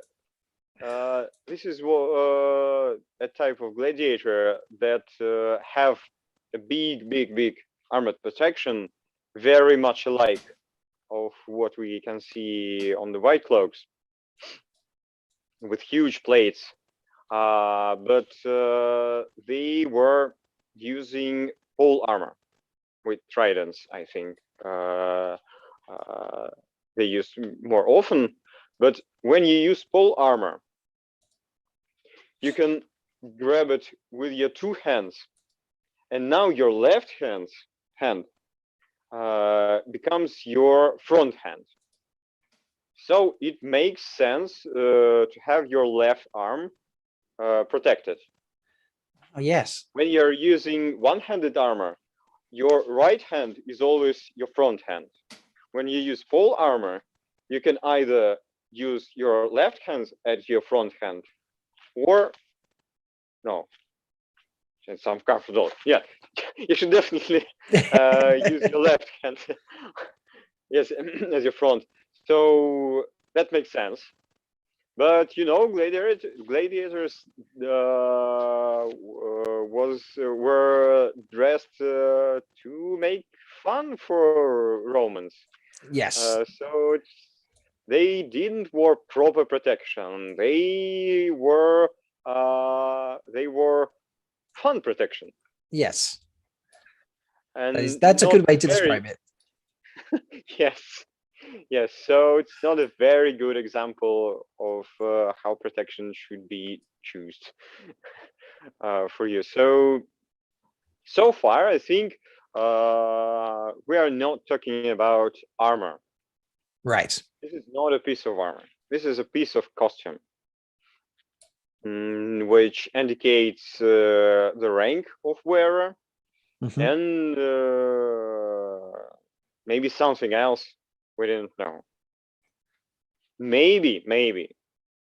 This is a type of gladiator that have a big armored protection, very much alike of what we can see on the white cloaks, with huge plates. But they were using pole armor with tridents, I think. they use more often. But when you use pole armor, you can grab it with your two hands, and now your left hand becomes your front hand. So it makes sense to have your left arm protected. Oh, yes. When you're using one-handed armor, your right hand is always your front hand. When you use pole armor, you can either use your left hand as your front hand, or no, it's uncomfortable. Yeah, you should definitely use your left hand, yes, as your front. So that makes sense. But you know, gladiators were dressed to make fun for Romans. Yes. So they didn't wear proper protection. They were fun protection. Yes. And That's a good way to describe it. Yes. Yes, so it's not a very good example of how protection should be chosen for you. So far, I think we are not talking about armor. Right. This is not a piece of armor. This is a piece of costume, which indicates the rank of wearer, and maybe something else. We didn't know. Maybe,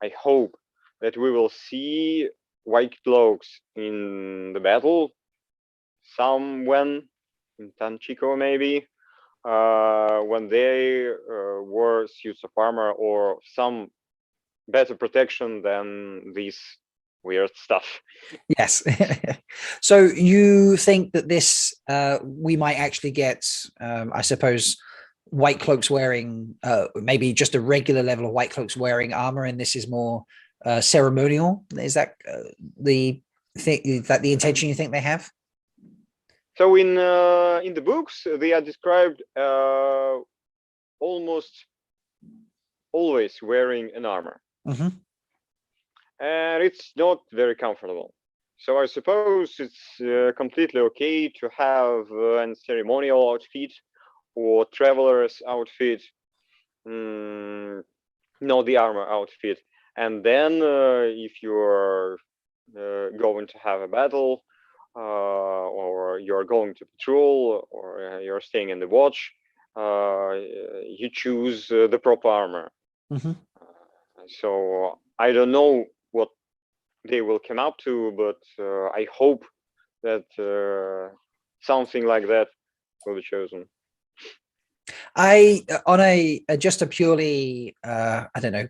I hope that we will see white cloaks in the battle, when in Tanchico maybe, when they wore suits of armor or some better protection than this weird stuff. Yes. So you think that this, we might actually get, I suppose, white cloaks wearing maybe just a regular level of white cloaks wearing armor, and this is more ceremonial? Is that the intention you think they have? So in the books, they are described almost always wearing an armor, and it's not very comfortable. So I suppose it's completely okay to have a ceremonial outfit or traveler's outfit, not the armor outfit. And then if you're going to have a battle, or you're going to patrol, or you're staying in the watch, you choose the proper armor. So I don't know what they will come up to, but I hope that something like that will be chosen. On just a purely I don't know,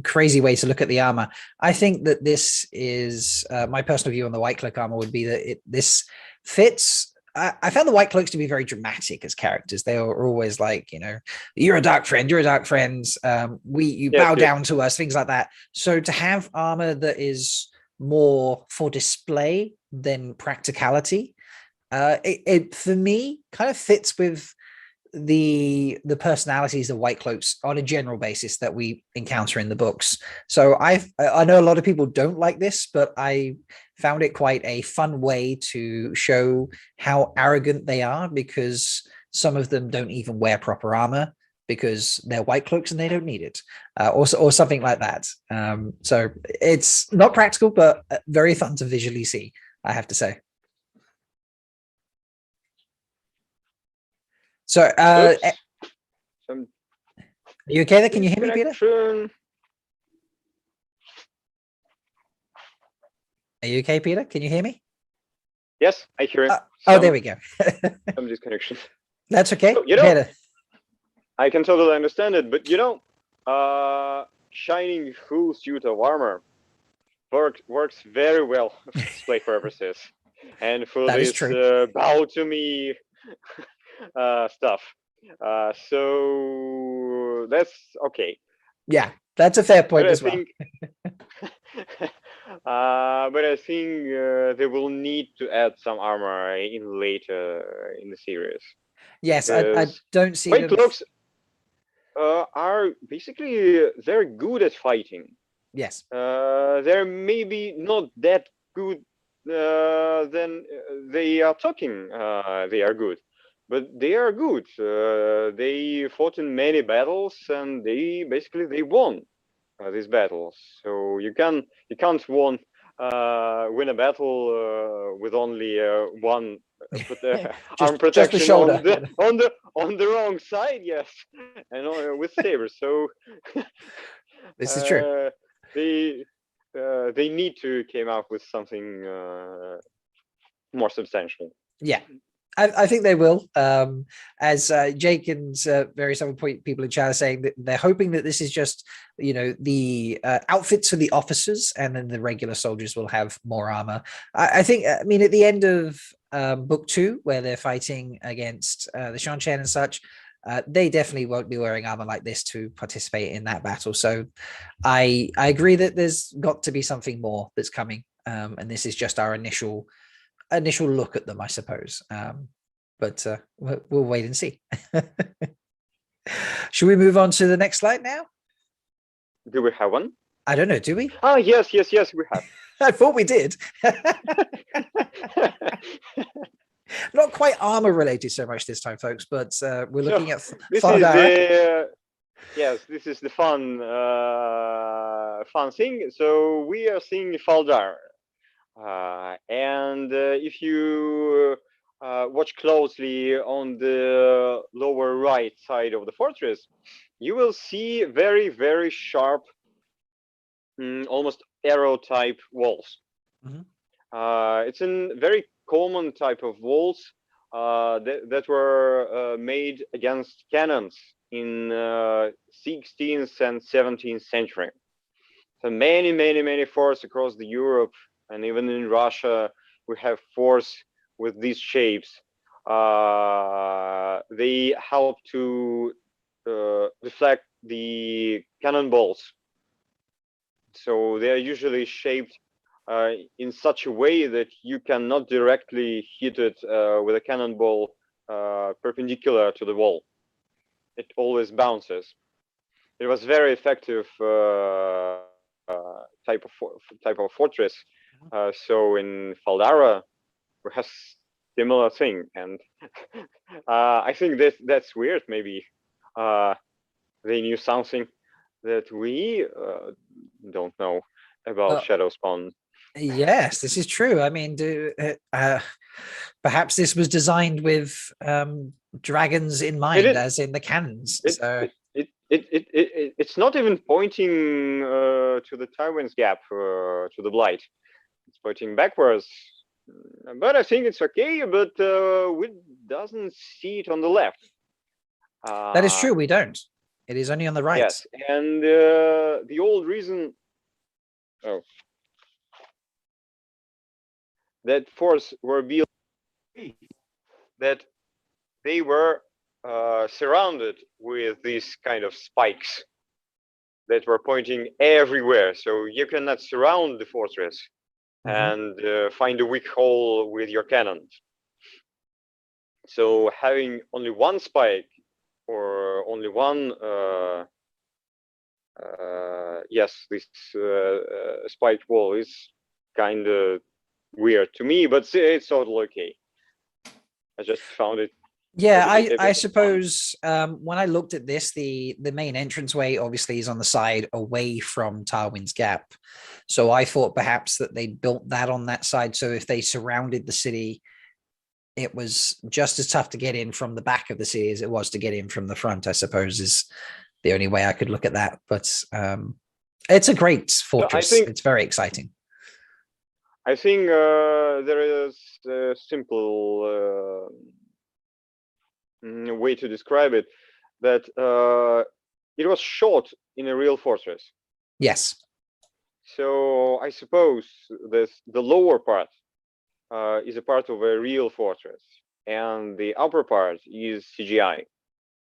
crazy way to look at the armor, I think that this is my personal view on the white cloak armor would be that this fits. I found the white cloaks to be very dramatic as characters. They are always like, you know, you're a dark friend, you bow down to us, things like that. So to have armor that is more for display than practicality, it for me kind of fits with the personalities of white cloaks on a general basis that we encounter in the books. So I know a lot of people don't like this, but I found it quite a fun way to show how arrogant they are, because some of them don't even wear proper armor because they're white cloaks and they don't need it, or something like that. So it's not practical, but very fun to visually see, I have to say. So, are you okay there? Can you hear me, Peter? Are you okay, Peter? Can you hear me? Yes, I hear it. Oh, there we go. Some disconnection. That's okay. So, you know, I can totally understand it, but you know, shining full suit of armor works very well for display purposes and for this bow to me stuff. So that's okay. Yeah, that's a fair point as well. But I think they will need to add some armor later in the series. Yes, I don't see white cloaks. are basically they're good at fighting. Yes. They're maybe not that good. Then they are talking. They are good, but they are good. They fought in many battles, and they won these battles. So you can't win a battle with only one arm just the protection shoulder. on the wrong side. Yes, and with sabers. So This is true. They need to came up with something more substantial. Yeah. I think they will. As Jake and various other people in chat are saying that they're hoping that this is just, the outfits for the officers, and then the regular soldiers will have more armor. I think, at the end of book 2, where they're fighting against the Shan and such, they definitely won't be wearing armor like this to participate in that battle. So I agree that there's got to be something more that's coming. And this is just our initial look at them, I suppose. But we'll wait and see. Should we move on to the next slide now? Do we have one? I don't know. Do we? Oh, yes, we have. I thought we did. Not quite armor related so much this time, folks, but we're looking at yes, this is the fun thing. So we are seeing Faldar. And if you watch closely on the lower right side of the fortress, you will see very, very sharp, almost arrow type walls. It's a very common type of walls that were made against cannons in 16th and 17th century. So many forts across the Europe, and even in Russia, we have forts with these shapes. They help to deflect the cannonballs. So they are usually shaped in such a way that you cannot directly hit it with a cannonball perpendicular to the wall. It always bounces. It was very effective type of fortress. So in Faldara, we have similar thing, and I think that's weird. Maybe they knew something that we don't know about Shadowspawn. Yes, this is true. Perhaps this was designed with dragons in mind, as in the cannons. It's not even pointing to the Tywin's Gap, to the Blight. It's pointing backwards. But I think it's okay, but we doesn't see it on the left. That is true, we don't. It is only on the right. Yes, and the old reason that forts were built, that they were surrounded with these kind of spikes that were pointing everywhere. So you cannot surround the fortress and find a weak hole with your cannons. So having only one spike or only one, this spiked wall is kind of weird to me, but it's totally okay. I just found it. Yeah, I suppose when I looked at this, the main entranceway obviously is on the side away from Tywin's Gap. So I thought perhaps that they built that on that side. So if they surrounded the city, it was just as tough to get in from the back of the city as it was to get in from the front, I suppose, is the only way I could look at that. But it's a great fortress. It's very exciting. I think there is a simple way to describe it, that it was shot in a real fortress. Yes. So I suppose the lower part is a part of a real fortress, and the upper part is CGI.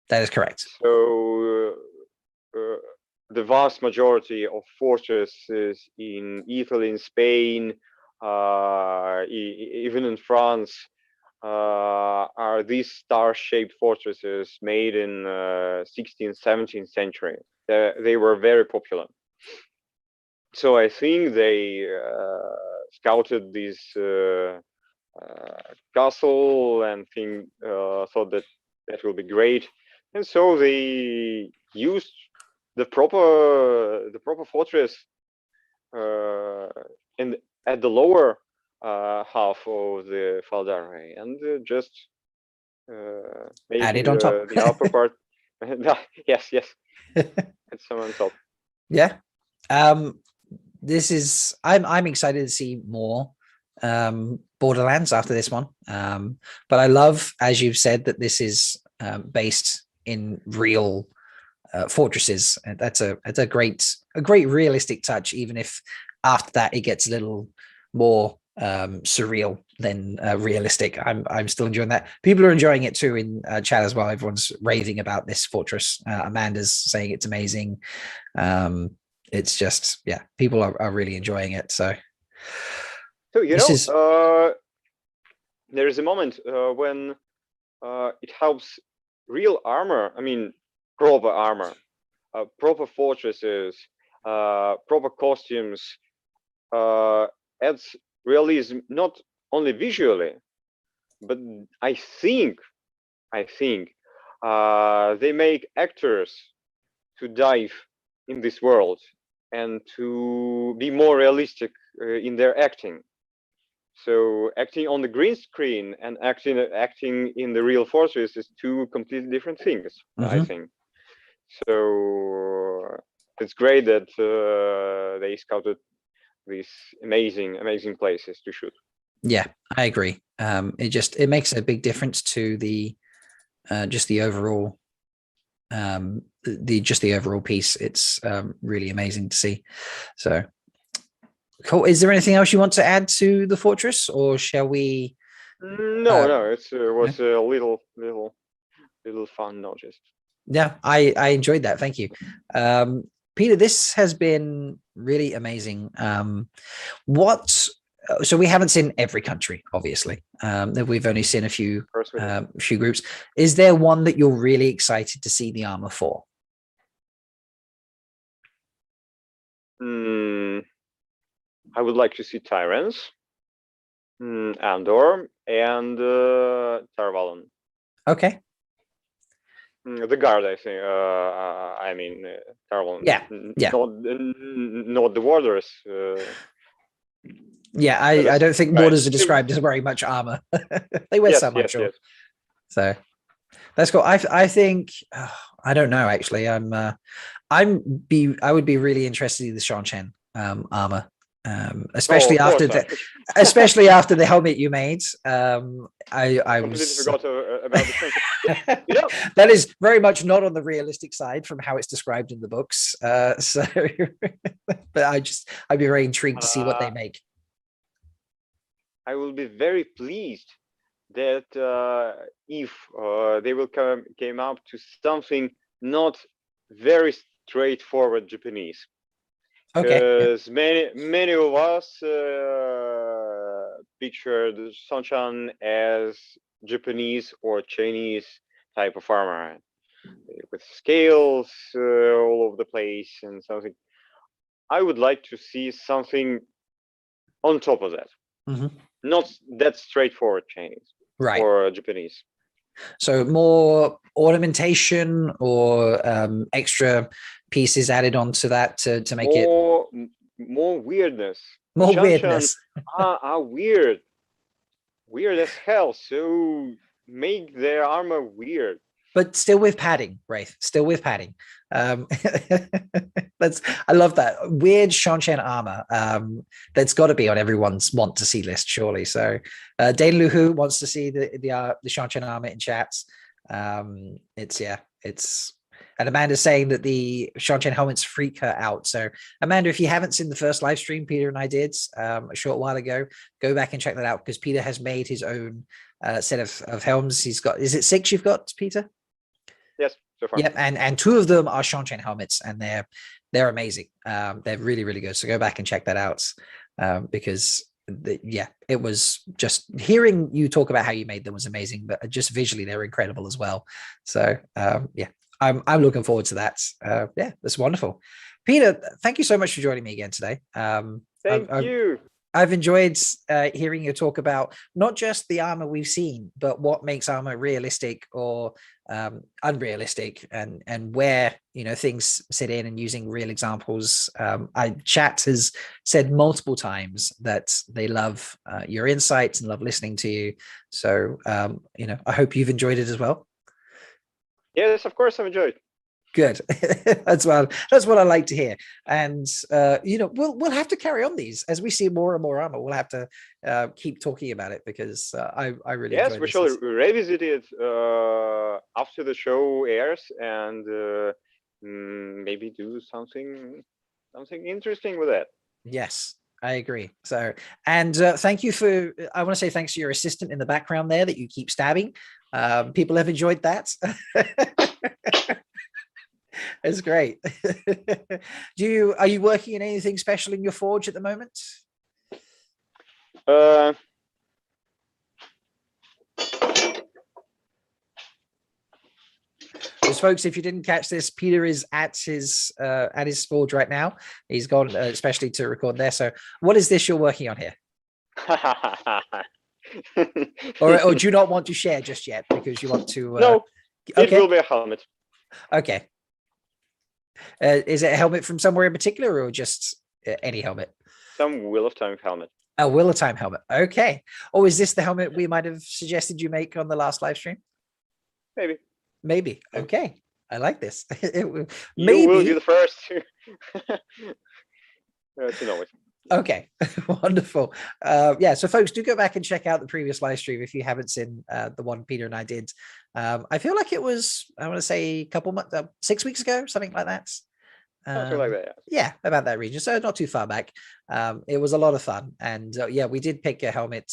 That is correct. So the vast majority of fortresses in Italy, in Spain, even in France, are these star-shaped fortresses made in 16th, 17th century. They were very popular. So I think they scouted this castle and thought that that will be great, and so they used the proper fortress at the lower half of the Faldare, and just make Add it on top. the upper part. Yes, and some on top. Yeah. This is I'm excited to see more Borderlands after this one. But I love, as you've said, that this is based in real fortresses. That's a great realistic touch, even if after that it gets a little more surreal than realistic. I'm still enjoying that. People are enjoying it too in chat as well. Everyone's raving about this fortress. Amanda's saying it's amazing. It's just, yeah, people are really enjoying it. So you know, there is a moment when it helps real armor. I mean, proper armor, proper fortresses, proper costumes, adds realism not only visually, but I think they make actors to dive in this world and to be more realistic in their acting. So acting on the green screen and acting in the real fortress is two completely different things, I think. So it's great that they scouted these amazing places to shoot. Yeah, I agree. It makes a big difference to the just the overall the overall piece. It's really amazing to see. So cool. Is there anything else you want to add to the fortress, or shall we? No, it was a little fun notice. Yeah, I enjoyed that. Thank you. Peter, this has been really amazing. So we haven't seen every country, obviously. We've only seen a few groups. Is there one that you're really excited to see the armor for? I would like to see Tyrants, Andor, and Tarvalon. Okay. The guard, I think. I mean, Tarvalon. Yeah. Not the warders. Yeah, I don't think warders are described as wearing much armor. They wear some, I'm sure. Yes. So that's cool. I think I don't know actually. I would be really interested in the Shanshan armor. Especially after the helmet you made. I was forgot about the you know, that is very much not on the realistic side from how it's described in the books. So but I'd be very intrigued to see what they make. I will be very pleased that if they will came up to something not very straightforward Japanese. Because many of us pictured Shanshan as Japanese or Chinese type of armor with scales all over the place and something. I would like to see something on top of that, not that straightforward Chinese or Japanese. So more ornamentation or extra pieces added onto that to make more weirdness. More weirdness. are weird as hell. So make their armor weird, but still with padding, Wraith. Still with padding. I love that weird Shanshan armor. That's got to be on everyone's want to see list, surely. So Dane Luhu wants to see the Shanshan armor in chats. And Amanda's saying that the Shanshan helmets freak her out. So Amanda, if you haven't seen the first live stream Peter and I did a short while ago, go back and check that out, because Peter has made his own set of helms. He's got, is it 6 you've got, Peter? Yes, so far. Yep, and 2 of them are Shanshan helmets, and they're amazing. They're really, really good. So go back and check that out, because yeah, it was just hearing you talk about how you made them was amazing, but just visually they're incredible as well. So yeah, I'm looking forward to that. Yeah, that's wonderful. Peter, thank you so much for joining me again today. Thank you. I've enjoyed hearing you talk about not just the armor we've seen, but what makes armor realistic or unrealistic, and where things sit in, and using real examples. Chat has said multiple times that they love your insights and love listening to you. So I hope you've enjoyed it as well. Yes, of course I've enjoyed. Good. That's what I like to hear. And we'll have to carry on these as we see more and more armor. We'll have to keep talking about it, because I really enjoy we shall revisit it after the show airs, and maybe do something interesting with that. Yes, I agree. So, and thank you for, I want to say thanks to your assistant in the background there that you keep stabbing. People have enjoyed that. It's great. Are you working in anything special in your forge at the moment? Just folks, if you didn't catch this, Peter is at his forge right now. He's gone especially to record there. So what is this you're working on here? or do you not want to share just yet because you want to no, it will be a helmet. Okay. Is it a helmet from somewhere in particular, or just any helmet? Some Wheel of Time helmet. A Wheel of Time helmet. Okay. Or is this the helmet we might have suggested you make on the last live stream? Maybe. Okay. I like this. Maybe you will be the first to know it. Okay. Wonderful. Yeah, so folks, do go back and check out the previous live stream if you haven't seen the one Peter and I did. I feel like it was, I want to say a couple months, 6 weeks ago, something like that. Something like that, yeah, about that region, so not too far back. It was a lot of fun, and yeah, we did pick a helmet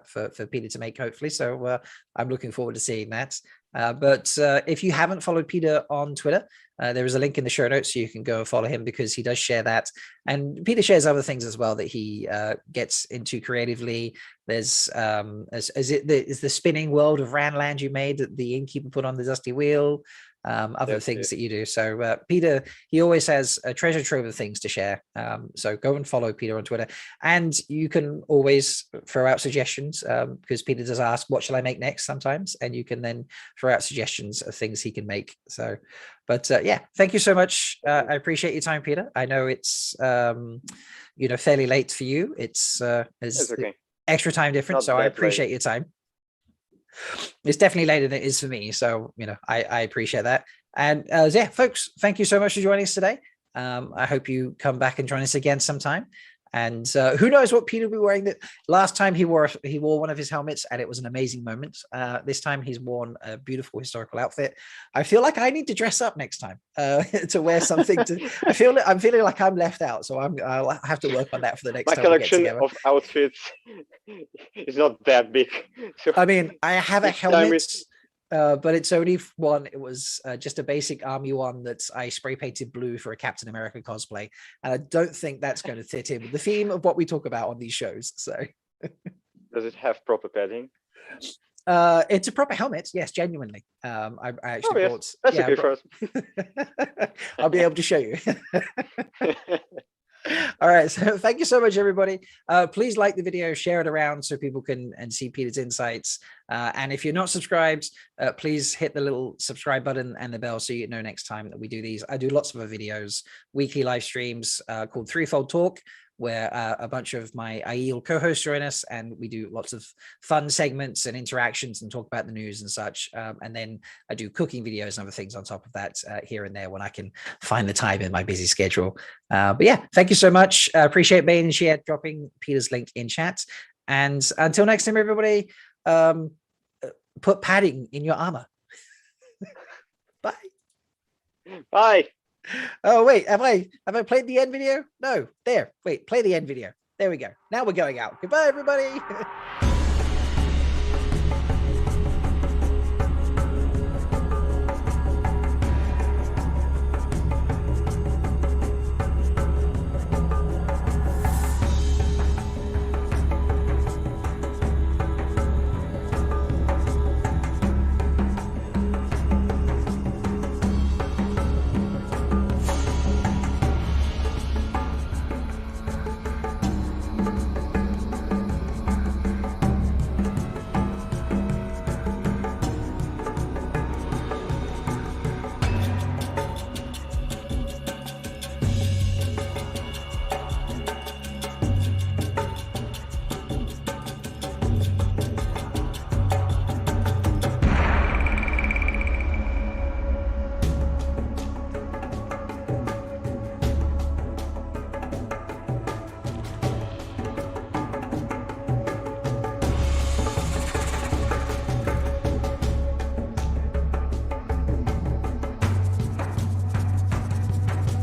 for Peter to make, hopefully, so I'm looking forward to seeing that. But if you haven't followed Peter on Twitter, there is a link in the show notes, so you can go follow him, because he does share that, and Peter shares other things as well that he gets into creatively. There's is the spinning world of Ranland you made that the innkeeper put on the dusty wheel. Other things that you do. So Peter, he always has a treasure trove of things to share. So go and follow Peter on Twitter, and you can always throw out suggestions, because Peter does ask, what shall I make next sometimes, and you can then throw out suggestions of things he can make. So, but yeah, thank you so much. I appreciate your time, Peter. I know it's fairly late for you. It's okay. Extra time difference, so I appreciate your time. It's definitely later than it is for me, so I appreciate that. And yeah, folks, thank you so much for joining us today. I hope you come back and join us again sometime. And who knows what Peter will be wearing. That last time he wore one of his helmets, and it was an amazing moment. This time he's worn a beautiful historical outfit. I feel like I need to dress up next time to wear something. I'm feeling like I'm left out, so I'll have to work on that for the next time. My collection of outfits is not that big. So I mean, I have a helmet. But it's only one. It was just a basic army one that I spray painted blue for a Captain America cosplay, and I don't think that's going to fit in with the theme of what we talk about on these shows. So, does it have proper padding? It's a proper helmet, yes, genuinely. I actually bought. That's okay for us. I'll be able to show you. All right, so thank you so much, everybody. Please like the video, share it around so people can see Peter's insights. And if you're not subscribed, please hit the little subscribe button and the bell so you know next time that we do these. I do lots of other videos, weekly live streams called Threefold Talk, where a bunch of my IEL co-hosts join us, and we do lots of fun segments and interactions and talk about the news and such. And then I do cooking videos and other things on top of that here and there when I can find the time in my busy schedule. But yeah, thank you so much. I appreciate Bain and Shiad dropping Peter's link in chat. And until next time, everybody, put padding in your armor. Bye. Bye. Oh wait, have I played the end video? No, there. Wait, play the end video. There we go. Now we're going out. Goodbye, everybody.